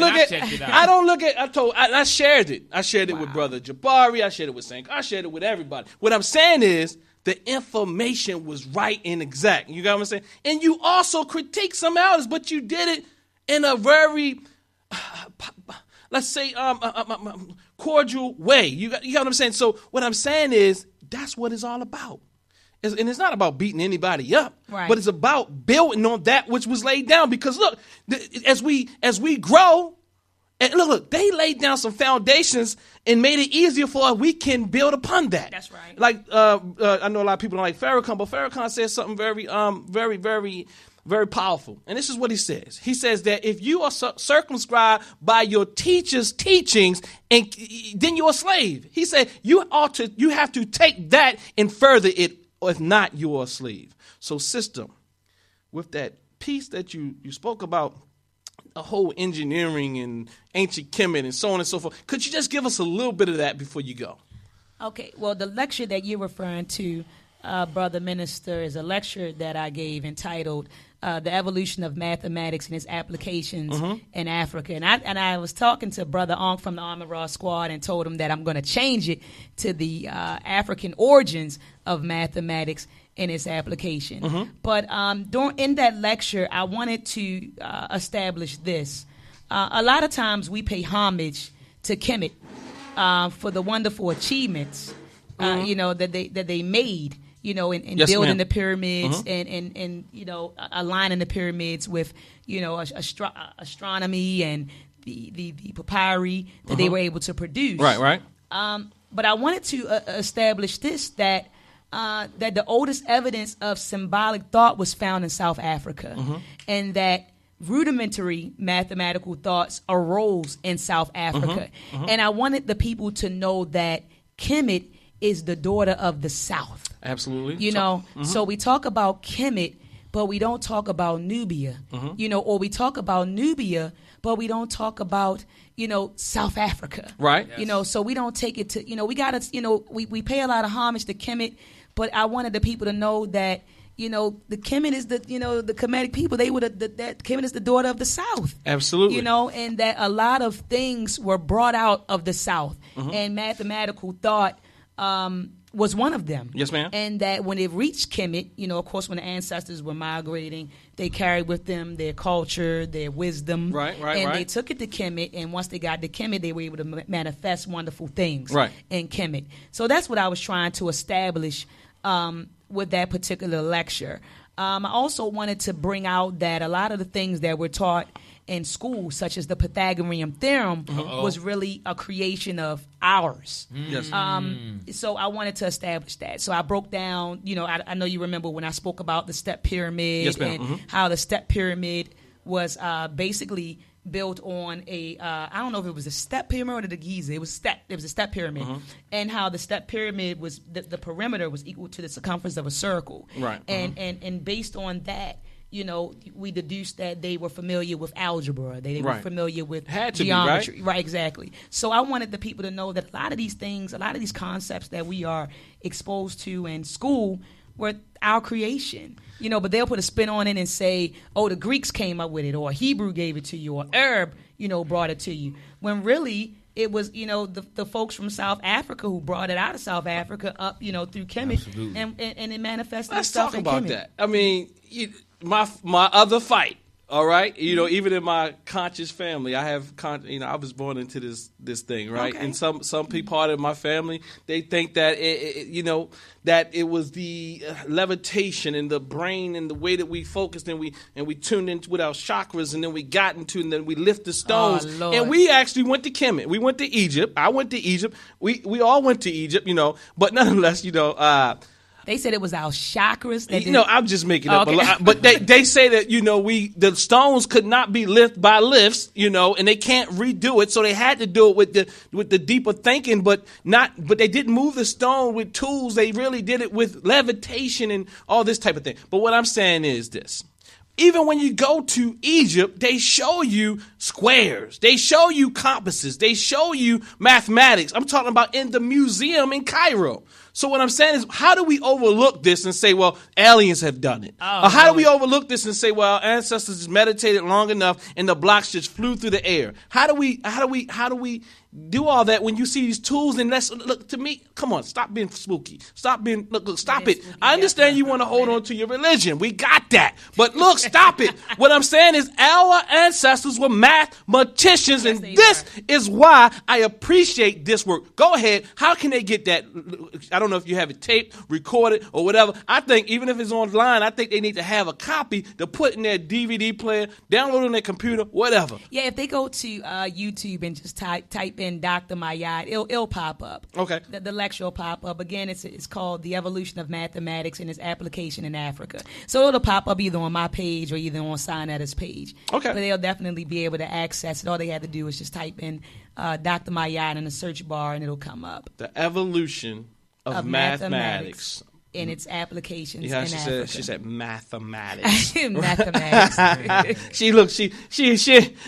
shared it. I shared it with Brother Jabari. I shared it with Sank. I shared it with everybody. What I'm saying is the information was right and exact. You got what I'm saying? And you also critiqued some elders, but you did it in a very, let's say, cordial way. You got what I'm saying? So what I'm saying is that's what it's all about. And it's not about beating anybody up, but it's about building on that which was laid down. Because look, as we grow, and look, they laid down some foundations and made it easier for us. We can build upon that. That's right. Like I know a lot of people don't like Farrakhan, but Farrakhan says something very, very powerful. And this is what he says. He says that if you are circumscribed by your teacher's teachings, and then you're a slave. He said you have to take that and further it. Or if not, you're a slave. So, sister, with that piece that you spoke about, a whole engineering and ancient Kemet and so on and so forth, could you just give us a little bit of that before you go? Okay. Well, the lecture that you're referring to, Brother Minister, is a lecture that I gave entitled The Evolution of Mathematics and Its Applications in Africa. And I was talking to Brother Onk from the Armor Raw Squad and told him that I'm going to change it to the African origins of mathematics and its application. But in that lecture, I wanted to establish this. A lot of times we pay homage to Kemet for the wonderful achievements that they made. In building the pyramids and aligning the pyramids with, astronomy and the papyri that they were able to produce. Right. But I wanted to establish this, that the oldest evidence of symbolic thought was found in South Africa, and that rudimentary mathematical thoughts arose in South Africa. And I wanted the people to know that Kemet is the daughter of the South. Absolutely. So we talk about Kemet, but we don't talk about Nubia, or we talk about Nubia, but we don't talk about, South Africa. Right. Yes. So we don't take it to, we got to, we pay a lot of homage to Kemet, but I wanted the people to know that, the Kemet is the Kemetic people, that Kemet is the daughter of the South. Absolutely. And that a lot of things were brought out of the South, and mathematical thought, was one of them. Yes, ma'am. And that when it reached Kemet, of course, when the ancestors were migrating, they carried with them their culture, their wisdom. Right. And they took it to Kemet, and once they got to Kemet, they were able to manifest wonderful things in Kemet. So that's what I was trying to establish with that particular lecture. I also wanted to bring out that a lot of the things that were taught in school, such as the Pythagorean theorem, was really a creation of ours. Yes. So I wanted to establish that. So I broke down, I know you remember when I spoke about the step pyramid, and how the step pyramid was basically built on I don't know if it was a step pyramid or the Giza. It was a step pyramid, and how the step pyramid was the perimeter was equal to the circumference of a circle. Right. And based on that, we deduced that they were familiar with algebra. They were familiar with geometry. Be, right, exactly. So I wanted the people to know that a lot of these things, a lot of these concepts that we are exposed to in school were our creation. But they'll put a spin on it and say, oh, the Greeks came up with it, or Hebrew gave it to you, or Arab, brought it to you. When really it was, the folks from South Africa who brought it out of South Africa up, through Kemet, and it manifested itself in Kemet. Let's talk about that. I mean, my other fight, all right? Even in my conscious family, I have, I was born into this thing, right? Okay. And some people, part of my family, they think that that it was the levitation and the brain and the way that we focused and we tuned into with our chakras, and then we got into, and then we lift the stones. Oh, Lord. And we actually went to Kemet. We went to Egypt. I went to Egypt. We all went to Egypt, but nonetheless, they said it was our chakras. I'm just making up. Okay. But they say that the stones could not be lifted by lifts, and they can't redo it, so they had to do it with the deeper thinking, but they didn't move the stone with tools. They really did it with levitation and all this type of thing. But what I'm saying is this. Even when you go to Egypt, they show you squares. They show you compasses. They show you mathematics. I'm talking about in the museum in Cairo. So what I'm saying is, how do we overlook this and say, well, aliens have done it? Oh, or how do we overlook this and say, well, our ancestors just meditated long enough and the blocks just flew through the air? How do we do all that when you see these tools? And look, to me, come on, stop being spooky. Stop it. I understand you want to hold on to your religion. We got that. But look, stop it. What I'm saying is our ancestors were mathematicians, and this is why I appreciate this work. Go ahead. How can they get that? I don't know if you have it taped, recorded, or whatever. I think even if it's online, I think they need to have a copy to put in their DVD player, download on their computer, whatever. Yeah, if they go to YouTube and just type in Dr. Ma'at, it'll pop up. Okay. The lecture will pop up. Again, it's called The Evolution of Mathematics and Its Application in Africa. So it'll pop up either on my page or either on Sinetta's page. Okay. But they'll definitely be able to access it. All they have to do is just type in Dr. Ma'at in the search bar and it'll come up. The Evolution of Mathematics. In its applications in Africa. She said mathematics. Mathematics.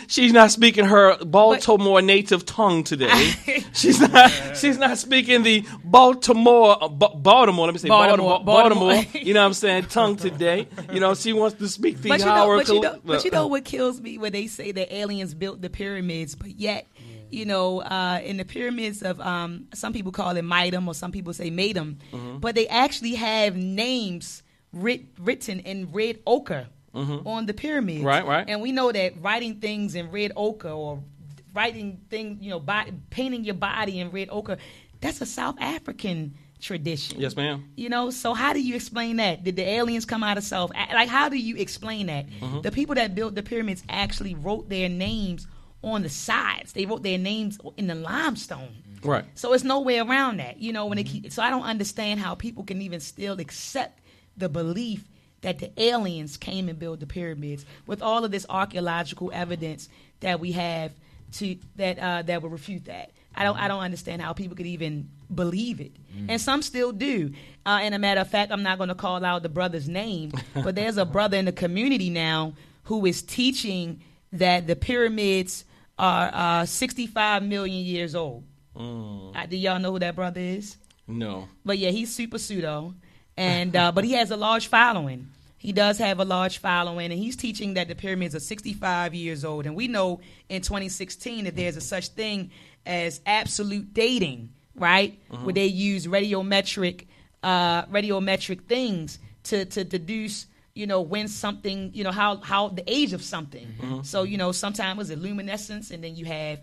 She's not speaking her Baltimore native tongue today. She's not speaking the Baltimore. Let me say Baltimore. You know what I'm saying? Tongue today. You know, she wants to speak the Howard. But you know what kills me when they say that aliens built the pyramids, but yet. You know, in the pyramids of, some people call it Mitem or some people say Matum, but they actually have names written in red ochre on the pyramids. Right. And we know that writing things in red ochre or writing things, painting your body in red ochre, that's a South African tradition. Yes, ma'am. You know, so how do you explain that? Did the aliens come out of South? Like, how do you explain that? The people that built the pyramids actually wrote their names on the sides. They wrote their names in the limestone. Right. So it's no way around that. You know, so I don't understand how people can even still accept the belief that the aliens came and built the pyramids with all of this archaeological evidence that we have that will refute that. I don't understand how people could even believe it. And some still do. And a matter of fact, I'm not going to call out the brother's name, but there's a brother in the community now who is teaching that the pyramids are 65 million years old. Do y'all know who that brother is? No. But yeah, he's super pseudo, and but he has a large following. He does have a large following, and he's teaching that the pyramids are 65 years old. And we know in 2016 that there's a such thing as absolute dating, right? Where they use radiometric things to deduce, when something, how the age of something. So, sometimes it's luminescence, and then you have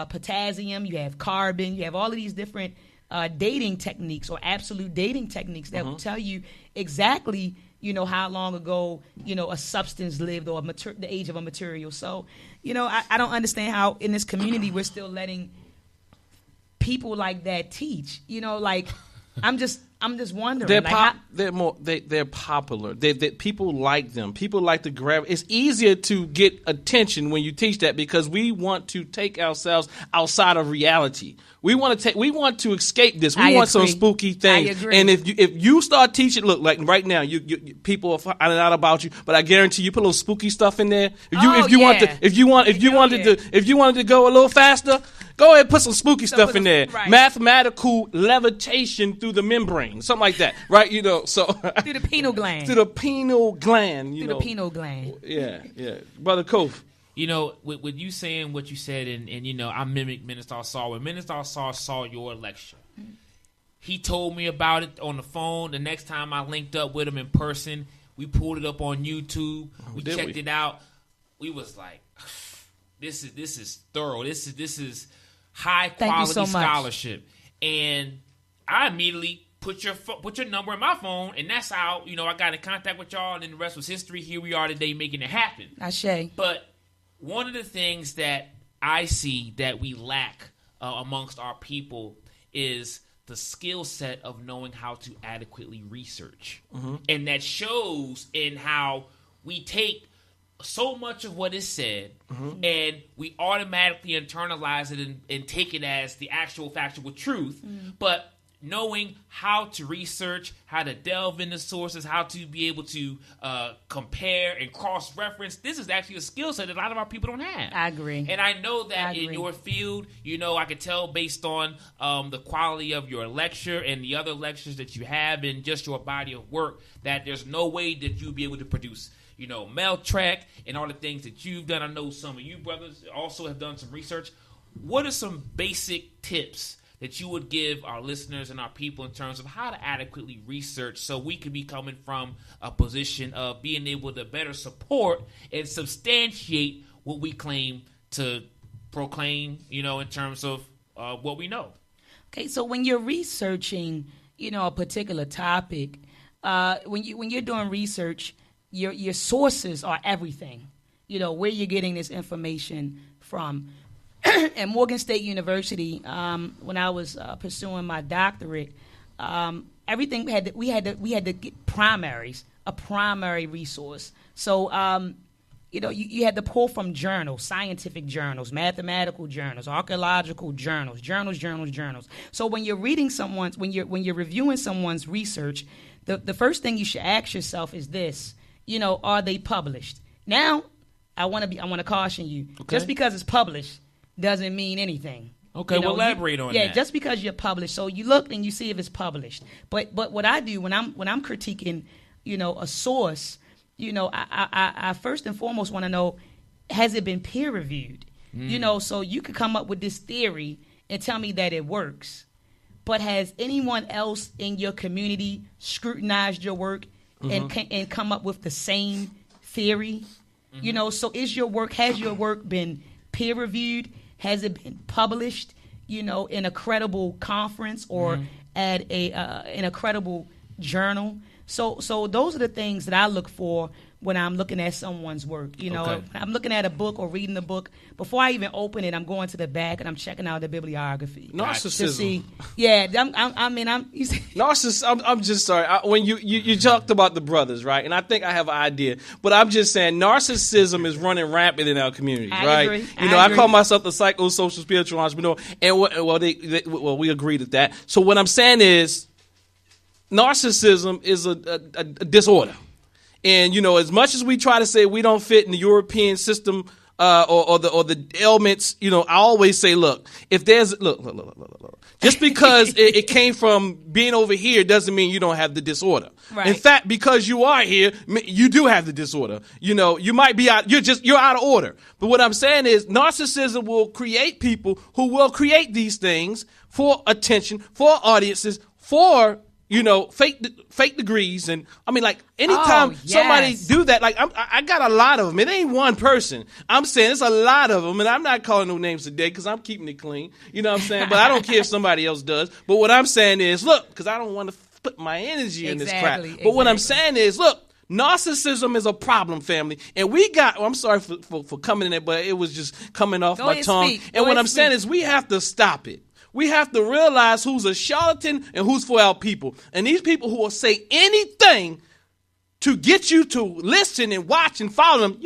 potassium, you have carbon, you have all of these different dating techniques or absolute dating techniques that will tell you exactly, how long ago, a substance lived or the age of a material. So, I don't understand how in this community we're still letting people like that teach. I'm just wondering. They're popular. People like them. People like to grab. It's easier to get attention when you teach that because we want to take ourselves outside of reality. We want to escape this. We want some spooky things. I agree. And if you start teaching, look, like right now, you people are finding out about you, but I guarantee you put a little spooky stuff in there. If you wanted to go a little faster, go ahead and put some spooky stuff in there. Right. Mathematical levitation through the membrane, something like that, right? So through the pineal gland. Through the pineal gland. The pineal gland. Yeah, Brother Kof. With you saying what you said, and I mimicked Minister Saul. When Minister Saul saw your lecture, he told me about it on the phone. The next time I linked up with him in person, we pulled it up on YouTube. We checked it out. We was like, this is thorough. This is high quality scholarship. And I immediately put your number in my phone, and that's how I got in contact with y'all. And then the rest was history. Here we are today, making it happen. Ashe. But one of the things that I see that we lack amongst our people is the skill set of knowing how to adequately research. And that shows in how we take so much of what is said and we automatically internalize it and take it as the actual factual truth. But knowing how to research, how to delve into sources, how to be able to compare and cross-reference. This is actually a skill set that a lot of our people don't have. I agree. And I know that in your field, I could tell based on the quality of your lecture and the other lectures that you have and just your body of work, that there's no way that you'll be able to produce Mel Trek and all the things that you've done. I know some of you brothers also have done some research. What are some basic tips that you would give our listeners and our people in terms of how to adequately research so we can be coming from a position of being able to better support and substantiate what we claim to proclaim, in terms of what we know? Okay, so when you're researching, a particular topic, when you're doing research, your sources are everything. Where you're getting this information from. At Morgan State University, when I was pursuing my doctorate, everything we had to get primaries, a primary resource. So you had to pull from journals, scientific journals, mathematical journals, archaeological journals. So when you're reading when you're reviewing someone's research, the first thing you should ask yourself is this: are they published? Now, I want to caution you. Okay. Just because it's published doesn't mean anything. Okay, we'll elaborate on that. Yeah, just because you're published. So you look and you see if it's published. But what I do when I'm critiquing, a source, I first and foremost want to know, has it been peer reviewed? So you could come up with this theory and tell me that it works. But has anyone else in your community scrutinized your work and come up with the same theory? So has your work been peer reviewed? Has it been published, in a credible conference or at in a credible journal? So those are the things that I look for when I'm looking at someone's work. I'm looking at a book or reading the book. Before I even open it, I'm going to the back and I'm checking out the bibliography. Narcissism. To see, yeah, I'm just sorry. When you talked about the brothers, right? And I think I have an idea, but I'm just saying narcissism is running rampant in our communities, right? Agree. I call myself the psychosocial spiritual entrepreneur, and we agreed with that. So what I'm saying is, narcissism is a disorder. And, as much as we try to say we don't fit in the European system or the ailments, I always say, look, if there's look. Just because it came from being over here doesn't mean you don't have the disorder. Right. In fact, because you are here, you do have the disorder. You might be out. You're out of order. But what I'm saying is, narcissism will create people who will create these things for attention, for audiences, for fake degrees. And I mean, like, anytime somebody do that, like, I got a lot of them. It ain't one person. I'm saying it's a lot of them, and I'm not calling no names today because I'm keeping it clean. You know what I'm saying? But I don't care if somebody else does. But what I'm saying is, look, because I don't want to put my energy in this crap. But what I'm saying is, look, narcissism is a problem, family. And we got, I'm sorry for coming in there, but it was just coming off my tongue. And what I'm saying is, we have to stop it. We have to realize who's a charlatan and who's for our people. And these people who will say anything to get you to listen and watch and follow them,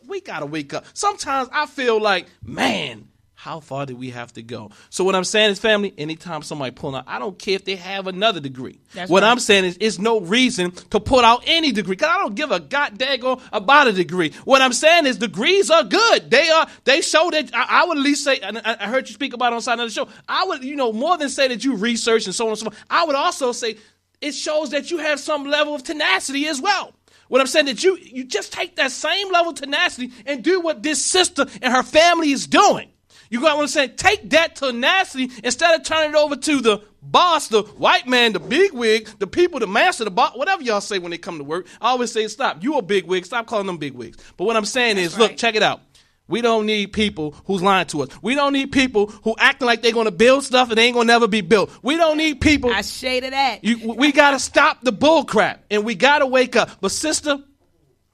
we got to wake up. Sometimes I feel like, man, how far do we have to go? So what I'm saying is, family, anytime somebody pulling out, I don't care if they have another degree. What I'm saying is, it's no reason to pull out any degree, because I don't give a goddamn about a degree. What I'm saying is, degrees are good. They show that. I would at least say, and I heard you speak about it on side of the show, I would, more than say that you research and so on and so forth, I would also say it shows that you have some level of tenacity as well. What I'm saying that you just take that same level of tenacity and do what this sister and her family is doing. You got what I'm saying? Take that tenacity instead of turning it over to the boss, the white man, the big wig, the people, the master, the boss, whatever y'all say when they come to work. I always say, stop. You a big wig. Stop calling them big wigs. But what I'm saying is, look, check it out. We don't need people who's lying to us. We don't need people who acting like they're going to build stuff and they ain't going to never be built. We don't need people. I shaded that. We got to stop the bull crap, and we got to wake up. But, sister,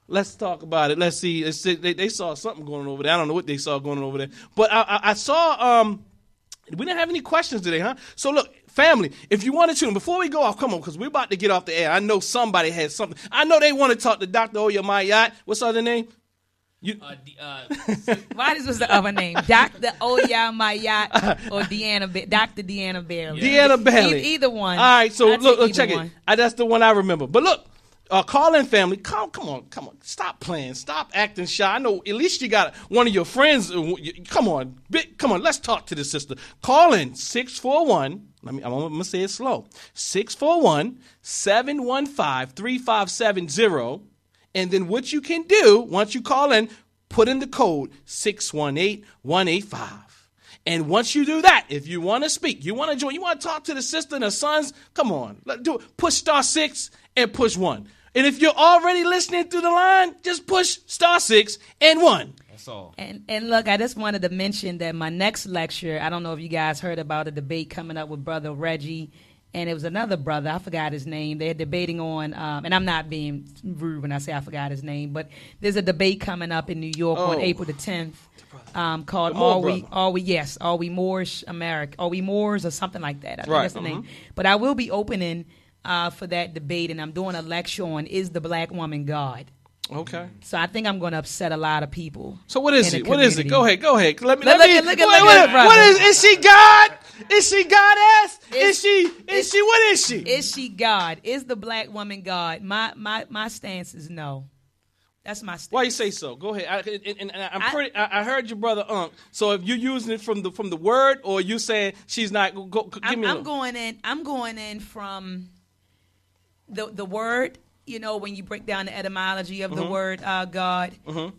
let's talk about it. Let's see. They saw something going on over there. I don't know what they saw going on over there. But I saw, we didn't have any questions today, huh? So, look, family, if you wanted to, and before we go off, come on, because we're about to get off the air. I know somebody has something. I know they want to talk to Dr. Oya Ma'at. What's her other name? Why this was the other name? Dr. Oya Ma'at or Dr. Deanna Bailey. Deanna Bailey. Either one. All right, so look, check one. it. That's the one I remember. But look, call-in family, come on. Stop playing. Stop acting shy. I know at least you got one of your friends. Come on, let's talk to the sister. Call in 641. I'm going to say it slow. 641-715-3570. And then what you can do, once you call in, put in the code 618-185. And once you do that, if you want to speak, you want to join, you want to talk to the sister and her sons, come on. Let's do it. Push *6 and push 1. And if you're already listening through the line, just push *6 and 1. That's all. And look, I just wanted to mention that my next lecture, I don't know if you guys heard about a debate coming up with Brother Reggie, and it was another brother, I forgot his name. They're debating on, and I'm not being rude when I say I forgot his name, but there's a debate coming up in New York on April the 10th called Are We Moorish America? Are We Moors or something like that? I think that's the name. But I will be opening for that debate, and I'm doing a lecture on Is the Black Woman God? Okay. So I think I'm going to upset a lot of people. So what is it? What is it? Go ahead. Let me look at what is she God? Is she goddess? Is she what is she? Is she God? Is the black woman God? My stance is no. That's my stance. Why you say so? Go ahead. I heard your brother Unc. So if you're using it from the word, or you saying she's not, give me. I'm going in from the word. You know, when you break down the etymology of the word God,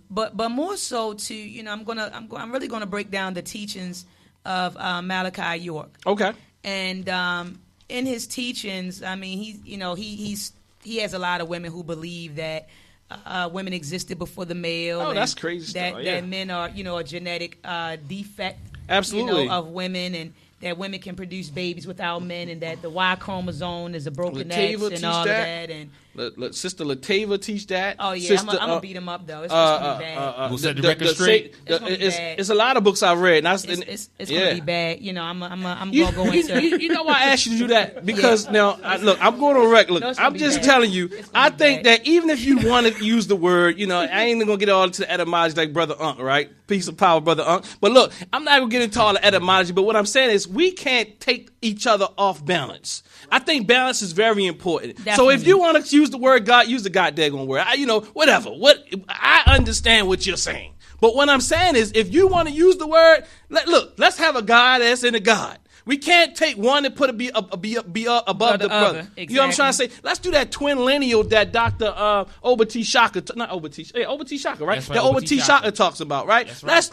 but more so to I'm really gonna break down the teachings of Malachi York. Okay. And in his teachings, I mean, he has a lot of women who believe that women existed before the male. Oh, that's crazy that, stuff. Yeah. That men are a genetic defect. Absolutely. Of women, and that women can produce babies without men, and that the Y chromosome is a broken X and all of that. And Sister Latava teach that. Oh yeah, I'm gonna beat him up though. It's gonna be bad. We'll set the record straight. It's a lot of books I read. And it's gonna be bad. I'm gonna go into. You know why I asked you to do that? Because now, look, I'm going on record. Look, I'm just telling you. I think that even if you want to use the word, I ain't gonna get all into the etymology like Brother Unc, right? Peace of power, Brother Unc. But look, I'm not gonna get into all the etymology. But what I'm saying is, we can't take each other off balance. I think balance is very important. Definitely. So if you want to use the word God, use the goddamn word. Whatever. I understand what you're saying. But what I'm saying is, if you want to use the word, let's have a goddess and a God. We can't take one and put be above the brother. Exactly. You know what I'm trying to say? Let's do that twin lineal that Dr. Oba T. Shaka, not Oba T. Oba T. Shaka, right? That's right. That Oba T. Shaka talks about, right? That's right.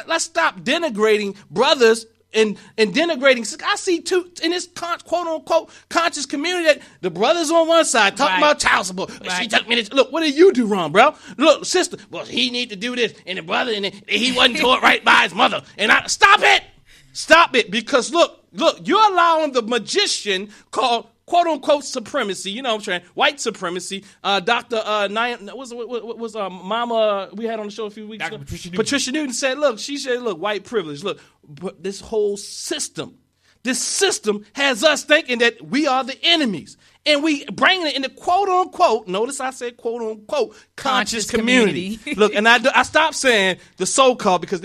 Let's stop denigrating brothers. And denigrating. I see too in this quote unquote conscious community that the brothers on one side talking about child support. Right. She took me to look. What did you do wrong, bro? Look, sister. Well, he need to do this, and the brother, and he wasn't taught right by his mother. And stop it, because look, you're allowing the magician called quote unquote supremacy. You know what I'm saying? White supremacy. Dr. was Mama we had on the show a few weeks ago? Patricia Newton said, look, white privilege. Look, but this whole system, has us thinking that we are the enemies. And we bring it in the quote unquote, notice I said quote unquote, conscious community. Look, and I stopped saying the so-called because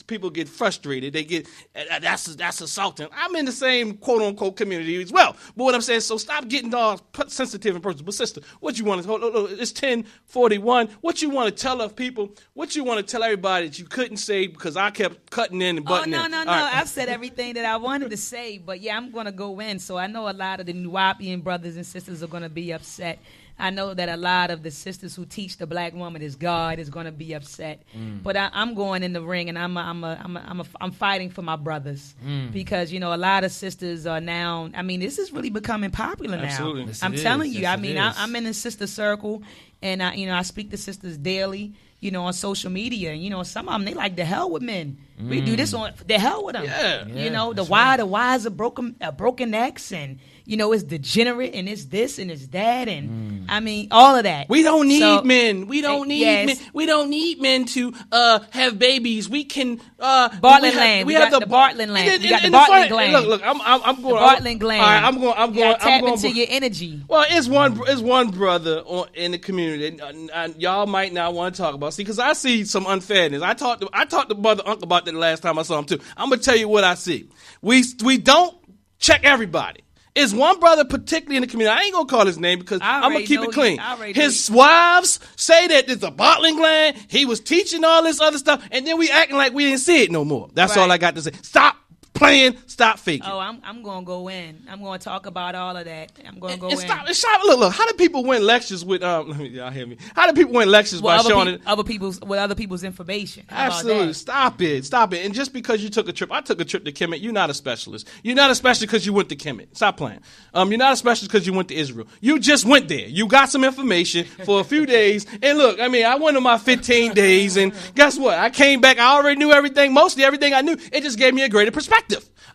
people get frustrated. They get, that's assaulting. I'm in the same quote unquote community as well. But what I'm saying, so stop getting all sensitive and personal. But sister, what you want to, it's 10:41. What you want to tell of people, what you want to tell everybody that you couldn't say because I kept cutting in and butting in. No. Right. I've said everything that I wanted to say, but yeah, I'm going to go in. So I know a lot of the Nuwapian brothers and sisters are going to be upset. I know that a lot of the sisters who teach the black woman is God is going to be upset. But I'm going in the ring, and I'm fighting for my brothers because a lot of sisters are now. I mean, this is really becoming popular now. Absolutely. Yes, I'm telling you. Yes, I mean, I'm in a sister circle, and I speak to sisters daily. On social media, and some of them, they like the hell with men. We do this on the hell with them. Yeah. The why's a broken necks, and it's degenerate, and it's this and it's that, and I mean, all of that. We don't need men. We don't need men. We don't need men to have babies. We can Bartland land. We have the Bartland land. We got the Bartland gland. Look, I'm going. The Bartland gland. All right, I'm going. Tap into your energy. Well, it's one brother in the community, and y'all might not want to talk about. See, because I see some unfairness. I talked to Brother Uncle about that the last time I saw him too. I'm gonna tell you what I see. We don't check everybody. It's one brother particularly in the community. I ain't going to call his name because I'm going to keep it clean. His wives say that there's a bottling gland. He was teaching all this other stuff, and then we acting like we didn't see it no more. That's all I got to say. Stop playing, stop faking. Oh, I'm going to go in. I'm going to talk about all of that. I'm going to go in. Stop. Look. How do people win lectures with y'all hear me? How do people win lectures by showing it? Other people's information. Absolutely. Stop it. And just because you took a trip, I took a trip to Kemet. You're not a specialist. You're not a specialist because you went to Kemet. Stop playing. You're not a specialist because you went to Israel. You just went there. You got some information for a few days. And look, I mean, I went on my 15 days, and guess what? I came back. I already knew everything. Mostly everything I knew. It just gave me a greater perspective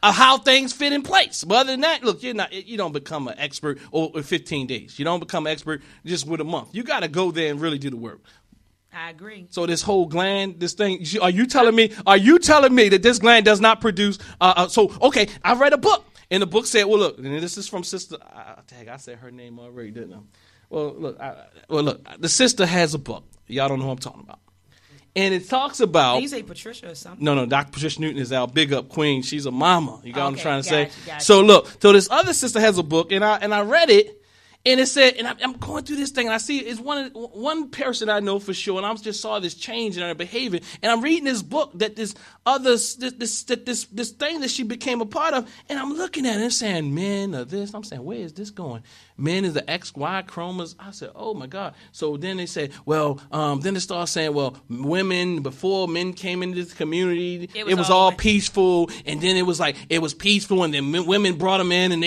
of how things fit in place. But other than that, look, you don't become an expert over 15 days. You don't become an expert just with a month. You got to go there and really do the work. I agree. So this whole gland, this thing, are you telling me that this gland does not produce? Okay, I read a book, and the book said, well, look, and this is from Sister, I said her name already, didn't I? Well, look, the sister has a book. Y'all don't know who I'm talking about. And it talks about. Did you say Patricia or something? No, Dr. Patricia Newton is our big up queen. She's a mama. You got what I'm trying to say? Gotcha. So look, this other sister has a book, and I read it, and it said, and I'm going through this thing, and I see it's one person I know for sure, and I just saw this change in her behavior, and I'm reading this book that this thing that she became a part of, and I'm looking at it and saying, men are this. I'm saying, where is this going? Men is the XY chromosome. I said, oh my God. So then they say, well, then they start saying, well, women, before men came into this community, it was all peaceful. And then it was peaceful. And then women brought them in, and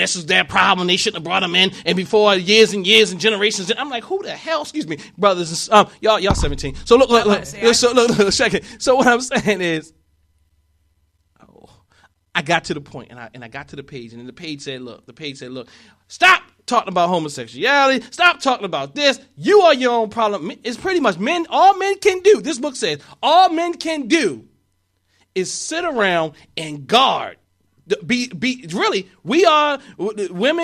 this was their problem. They shouldn't have brought them in. And before years and years and generations, I'm like, who the hell? Excuse me, brothers. Y'all 17. So look. Check it. So what I'm saying is, I got to the point, and I got to the page, and then the page said, look, stop talking about homosexuality. Stop talking about this. You are your own problem. It's pretty much all men can do. This book says all men can do is sit around and guard. Women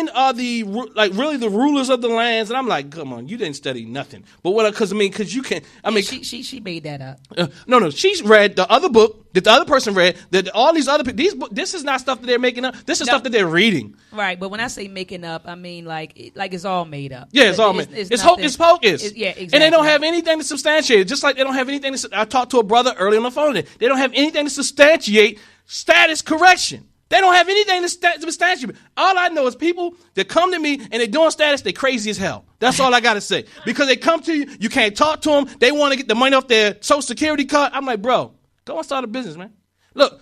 are the rulers of the lands, and I'm like, come on, you didn't study nothing. But because you can, she made that up. No, she's read the other book that the other person read. That all these other people, this is not stuff that they're making up. This is stuff that they're reading. Right, but when I say making up, I mean like it's all made up. Yeah, it's all made. It's hocus pocus. Yeah, exactly. And they don't have anything to substantiate it. Just like they don't have anything to. I talked to a brother earlier on the phone today. They don't have anything to substantiate status correction. They don't have anything to substantiate. All I know is people that come to me and they're doing status, they crazy as hell. That's all I got to say. Because they come to you, you can't talk to them. They want to get the money off their Social Security card. I'm like, bro, go and start a business, man. Look,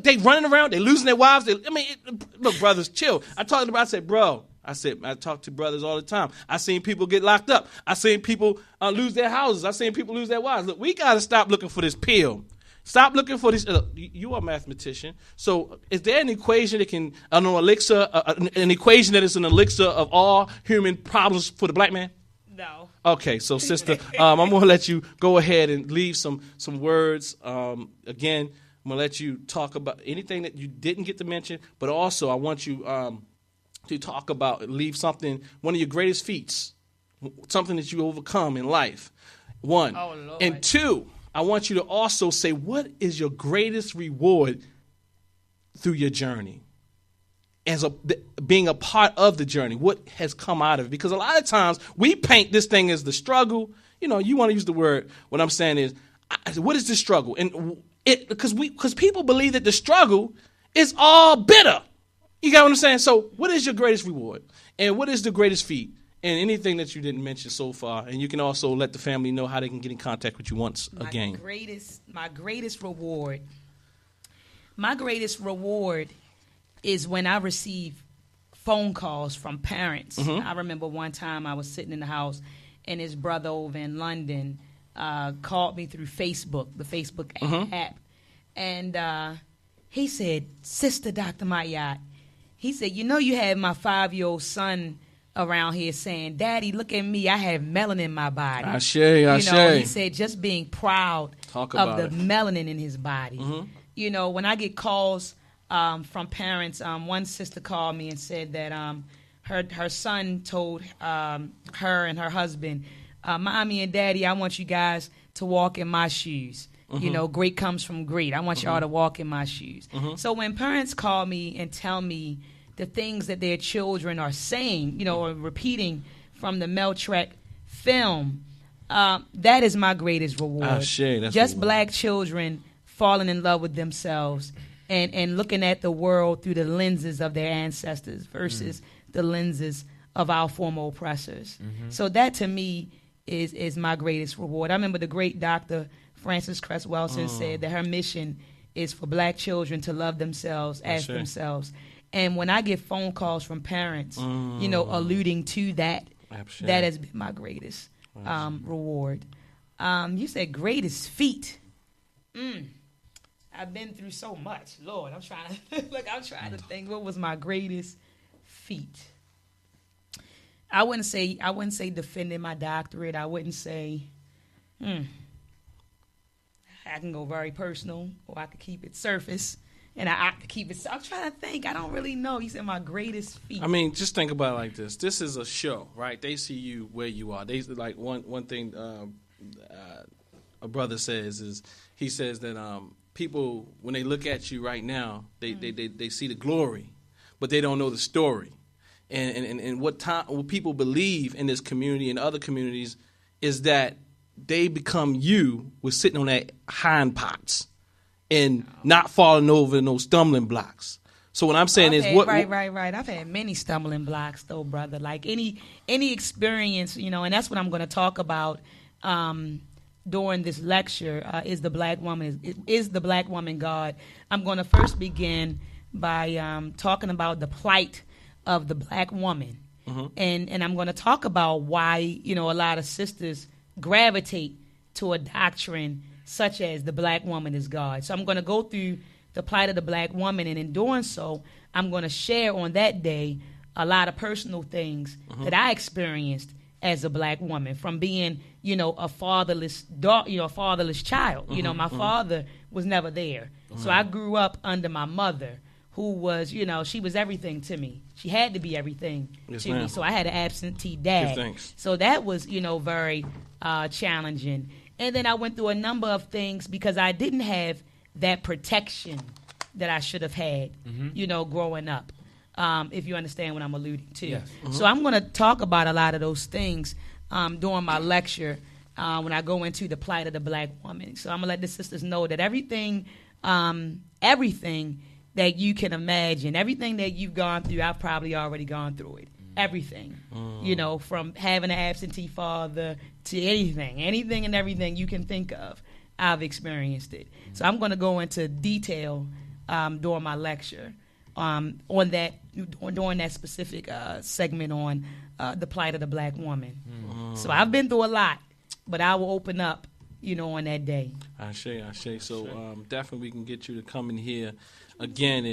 they running around. They losing their wives. Look, brothers, chill. I talk to brothers all the time. I seen people get locked up. I seen people lose their houses. I seen people lose their wives. Look, we got to stop looking for this pill. Stop looking for this. You are a mathematician. So is there an equation that can, an equation that is an elixir of all human problems for the black man? No. Okay, so sister, I'm going to let you go ahead and leave some words. Again, I'm going to let you talk about anything that you didn't get to mention, but also I want you to talk about, leave something, one of your greatest feats, something that you overcome in life. One. Oh, Lord. And two, I want you to also say, what is your greatest reward through your journey? Being a part of the journey, what has come out of it? Because a lot of times we paint this thing as the struggle. You want to use the word. What I'm saying is, what is the struggle? And because people believe that the struggle is all bitter. You got what I'm saying? So what is your greatest reward? And what is the greatest feat? And anything that you didn't mention so far, and you can also let the family know how they can get in contact with you once again. My greatest reward is when I receive phone calls from parents. Mm-hmm. I remember one time I was sitting in the house, and his brother over in London called me through Facebook, the Facebook app, and he said, "Sister Dr. Ma'at," he said, "You had my 5-year-old son around here saying, "Daddy, look at me. I have melanin in my body." Ashe. He said just being proud of the it. melanin in his body. Mm-hmm. When I get calls from parents, one sister called me and said that her son told her and her husband, "Mommy and Daddy, I want you guys to walk in my shoes." Mm-hmm. Great comes from great. I want y'all to walk in my shoes. Mm-hmm. So when parents call me and tell me the things that their children are saying, or repeating from the Mel Trek film, that is my greatest reward. Just black children falling in love with themselves and looking at the world through the lenses of their ancestors versus the lenses of our former oppressors. Mm-hmm. So that to me is my greatest reward. I remember the great Dr. Frances Cress Welsing said that her mission is for black children to love themselves as themselves. And when I get phone calls from parents, alluding to that, that has been my greatest reward. You said greatest feat. I've been through so much. Lord, I'm trying to think what was my greatest feat. I wouldn't say defending my doctorate. I wouldn't say I can go very personal, or I could keep it surface, and I could keep it. I'm trying to think. I don't really know. You said my greatest feat. I mean, just think about it like this. This is a show, right? They see you where you are. They like one thing a brother says is he says that people when they look at you right now, they see the glory, but they don't know the story, and what people believe in this community and other communities is that they become you with sitting on that hind parts and not falling over no stumbling blocks. So what I'm saying is right. I've had many stumbling blocks though, brother. Like any experience, and that's what I'm going to talk about during this lecture. Is the black woman God? I'm going to first begin by talking about the plight of the black woman, and I'm going to talk about why a lot of sisters gravitate to a doctrine such as the black woman is God. So I'm going to go through the plight of the black woman, and in doing so, I'm going to share on that day a lot of personal things that I experienced as a black woman from being, a fatherless a fatherless child. My father was never there. So I grew up under my mother, who was, she was everything to me. She had to be everything to me. So I had an absentee dad. So that was, very challenging. And then I went through a number of things because I didn't have that protection that I should have had, growing up, if you understand what I'm alluding to. Yes. So I'm going to talk about a lot of those things during my lecture when I go into the plight of the black woman. So I'm going to let the sisters know that everything that you can imagine, everything that you've gone through, I've probably already gone through it. Everything, from having an absentee father to anything and everything you can think of, I've experienced it. So I'm going to go into detail during my lecture during that specific segment on the plight of the black woman. So I've been through a lot, but I will open up, on that day. Ashe. So definitely we can get you to come in here again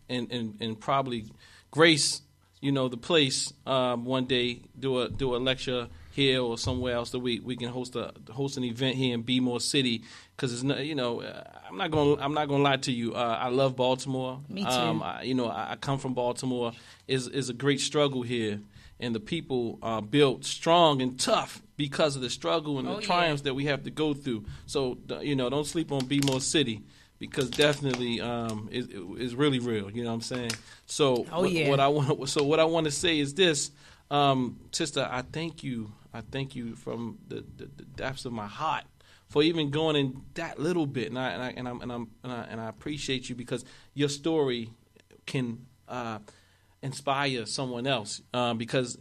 and probably grace the place one day, do a lecture here or somewhere else that we can host an event here in Bmore City, because it's not, I'm not gonna lie to you. I love Baltimore. Me too. I come from Baltimore. Is a great struggle here, and the people are built strong and tough because of the struggle and the triumphs that we have to go through. So don't sleep on Bmore City, because definitely is really real. You know what I'm saying? So what I want to say is this, sister. I thank you from the depths of my heart for even going in that little bit, and I appreciate you, because your story can inspire someone else, because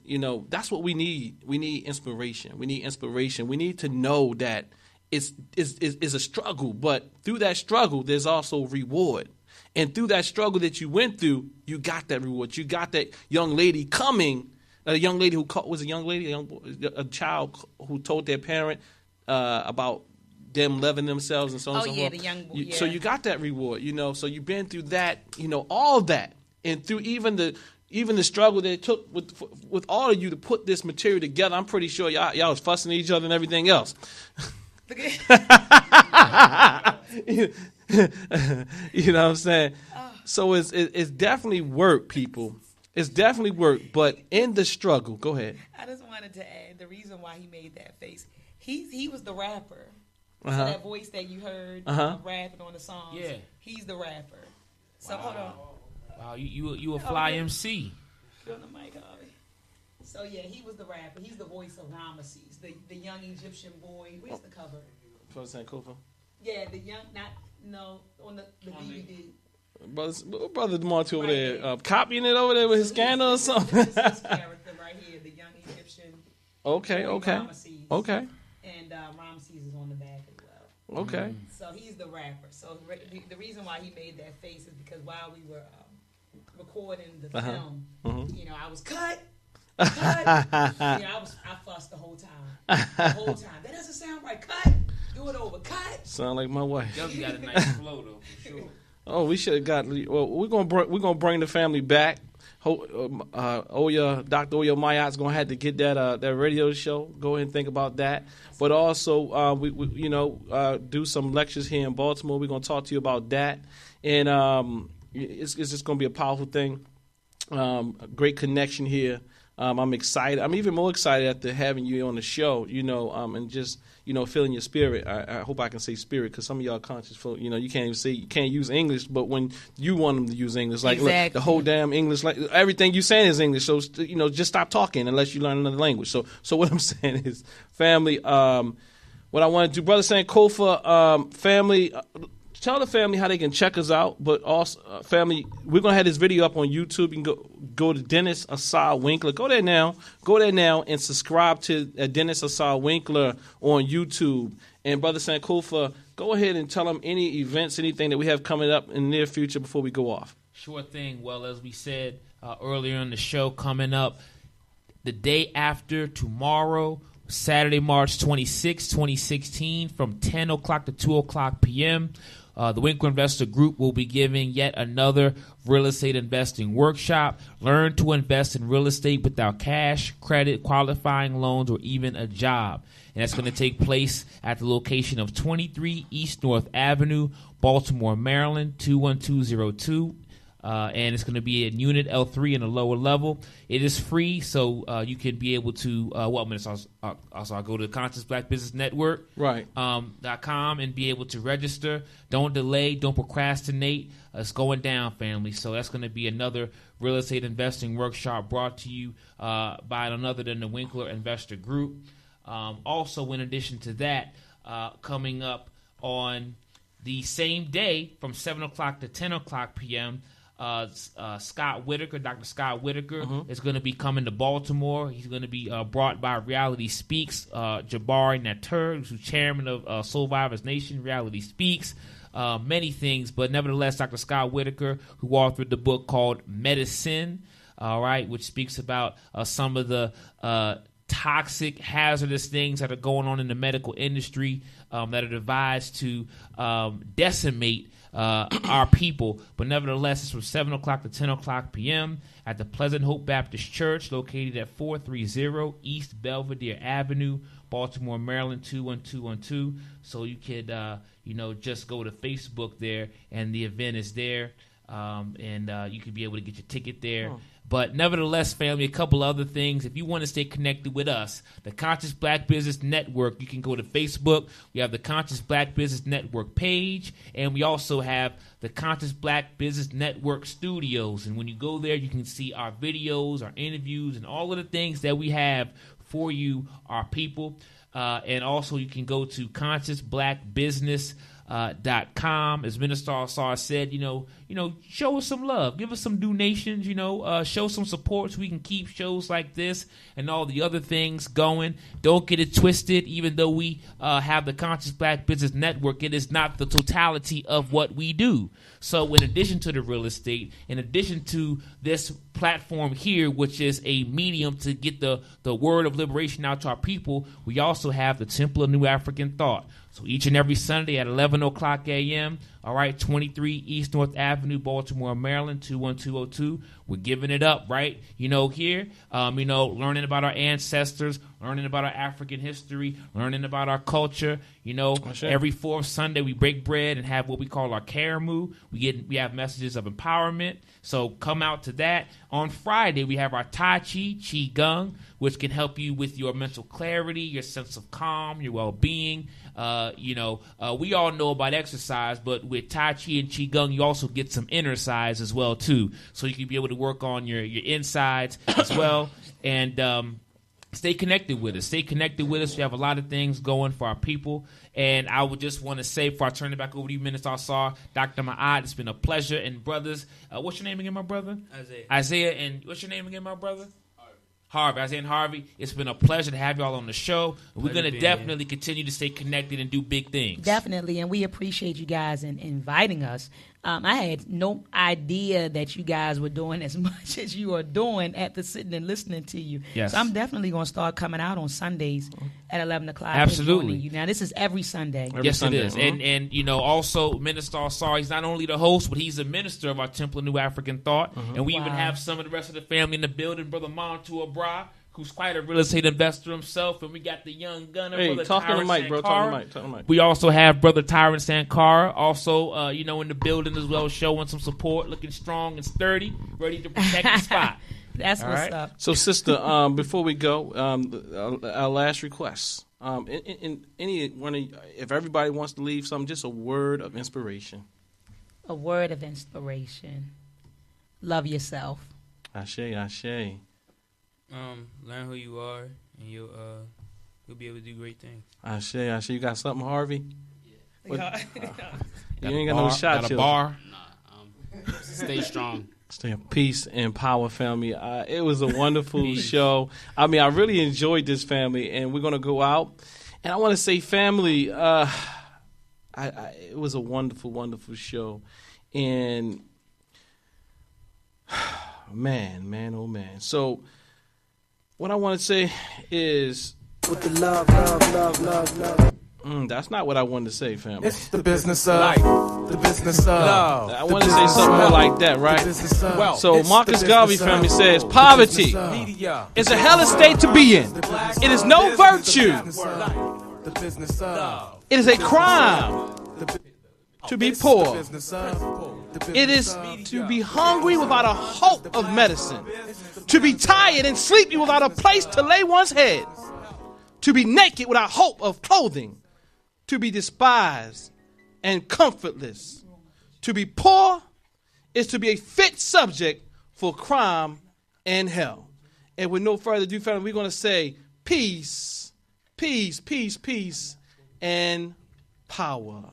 that's what we need. We need inspiration. We need to know that it's a struggle, but through that struggle, there's also reward. And through that struggle that you went through, you got that reward. You got that young lady coming, a young lady a child who told their parent about them loving themselves and so on and so forth. The young boy. So you got that reward, So you've been through that, all of that. And through even the even the struggle that it took with all of you to put this material together. I'm pretty sure y'all was fussing at each other and everything else. You know what I'm saying? So it's definitely work, people. It's definitely work, but in the struggle, go ahead. I just wanted to add the reason why he made that face. He was the rapper. So that voice that you heard rapping on the songs. Yeah, he's the rapper. So hold on. Wow, you a fly MC. Get on the mic, Harvey. So yeah, he was the rapper. He's the voice of Ramesses, the young Egyptian boy. Where's the cover? President Kofa. Yeah, the young, on the DVD. Brother Demonte over there, copying it over there with his scanner or something. This is his character right here, the young Egyptian. Okay. Ramesses. Okay. And Ramesses is on the back as well. Okay. So he's the rapper. So the reason why he made that face is because while we were recording the film, I was cut. I fussed the whole time. That doesn't sound right. Cut. Do it over. Cut. Sound like my wife. Yo, you got a nice flow though, for sure. Oh, we should have got. Well, we're gonna bring the family back. Dr. Oya Ma'at's gonna have to get that radio show. Go ahead and think about that. But also, we do some lectures here in Baltimore. We're gonna talk to you about that, and it's just gonna be a powerful thing. A great connection here. I'm excited. I'm even more excited after having you on the show. And just feeling your spirit. I hope I can say spirit because some of y'all conscious folk, you can't even say, you can't use English, but when you want them to use English, like exactly. Look, the whole damn English, like everything you saying is English. So just stop talking unless you learn another language. So what I'm saying is, family. What I want to do, Brother Sankofa, family. Tell the family how they can check us out, but also, family, we're going to have this video up on YouTube. You can go to Dennis Asar Winkler. Go there now and subscribe to Dennis Asar Winkler on YouTube. And Brother Sankofa, go ahead and tell them any events, anything that we have coming up in the near future before we go off. Sure thing. Well, as we said earlier in the show, coming up the day after tomorrow, Saturday, March 26, 2016, from 10 o'clock to 2 o'clock p.m., the Winkler Investor Group will be giving yet another real estate investing workshop. Learn to invest in real estate without cash, credit, qualifying loans, or even a job. And that's going to take place at the location of 23 East North Avenue, Baltimore, Maryland, 21202. And it's going to be in Unit L3 in the lower level. It is free, so you can be able to also I'll go to Conscious Black Business Network .com and be able to register. Don't delay, don't procrastinate. It's going down, family. So that's going to be another real estate investing workshop brought to you by none other than the Winkler Investor Group. Also, in addition to that, coming up on the same day from 7 o'clock to 10 o'clock p.m., Scott Whitaker, Dr. Scott Whitaker, is going to be coming to Baltimore. He's going to be brought by Reality Speaks, Jabari Natur, who's chairman of Soul Vibers Nation. Reality Speaks, many things, but nevertheless, Dr. Scott Whitaker, who authored the book called Medicine, which speaks about some of the toxic, hazardous things that are going on in the medical industry that are devised to decimate our people. But nevertheless, it's from 7 o'clock to 10 o'clock p.m. at the Pleasant Hope Baptist Church, located at 430 East Belvedere Avenue, Baltimore, Maryland, 21212. So you could, just go to Facebook there, and the event is there, and you could be able to get your ticket there. But nevertheless, family, a couple other things. If you want to stay connected with us, the Conscious Black Business Network, you can go to Facebook. We have the Conscious Black Business Network page, and we also have the Conscious Black Business Network Studios. And when you go there, you can see our videos, our interviews, and all of the things that we have for you, our people. And also, you can go to consciousblackbusiness.com. As Minister Asar said, show us some love, give us some donations, show some support so we can keep shows like this and all the other things going. Don't get it twisted. Even though we have the Conscious Black Business Network, it is not the totality of what we do. So in addition to the real estate, in addition to this platform here, which is a medium to get the word of liberation out to our people, we also have the Temple of New African Thought. So each and every Sunday at 11 o'clock a.m., All right, 23 East North Avenue, Baltimore, Maryland, 21202. We're giving it up, right? Here, learning about our ancestors, learning about our African history, learning about our culture. Every fourth Sunday we break bread and have what we call our Karamu. We have messages of empowerment. So come out to that. On Friday, we have our Tai Chi, Qigong, which can help you with your mental clarity, your sense of calm, your well-being. We all know about exercise, but with Tai Chi and Qigong, you also get some inner sides as well, too. So you can be able to work on your insides as well. And stay connected with us. Stay connected with us. We have a lot of things going for our people. And I would just want to say, before I turn it back over to you, Minister Asar, Dr. Ma'at, it's been a pleasure. And brothers, what's your name again, my brother? Isaiah. And what's your name again, my brother? Harvey. Isaiah and Harvey, it's been a pleasure to have y'all on the show. We're going to definitely continue to stay connected and do big things. Definitely, and we appreciate you guys in inviting us. I had no idea that you guys were doing as much as you are doing after sitting and listening to you. Yes. So I'm definitely going to start coming out on Sundays at 11 o'clock. Absolutely. You. Now, this is every Sunday. Yes, Sunday. it is. And also, Minister Asar, he's not only the host, but he's a minister of our Temple of New African Thought. And we even have some of the rest of the family in the building. Brother Montour Bra, who's quite a real estate investor himself, and we got the young gunner, Brother talk Tyron on the mic, bro. Sankara. Talk on the mic. We also have Brother Tyron Sankara, also, in the building as well, showing some support, looking strong and sturdy, ready to protect the spot. That's what's up. So, sister, before we go, our last request. If everybody wants to leave something, just a word of inspiration. A word of inspiration. Love yourself. Ashe. Learn who you are, and you'll be able to do great things. Ashe. You got something, Harvey? Yeah. You ain't got no shot. Got a bar? Nah, stay strong. Stay in peace and power, family. It was a wonderful show. I mean, I really enjoyed this, family, and we're going to go out. And I want to say, family, it was a wonderful, wonderful show. And, man, oh, man. So, what I want to say is... With the love. That's not what I wanted to say, family. It's the business of life. The business of love. I want to say something more like that, right? So Marcus Garvey, family, says, poverty is a hellish state to be in. It is no virtue. It is a crime to be poor. It is to be hungry without a hope of medicine. To be tired and sleepy without a place to lay one's head. To be naked without hope of clothing. To be despised and comfortless. To be poor is to be a fit subject for crime and hell. And with no further ado, family, we're going to say peace, peace, peace, peace, and power.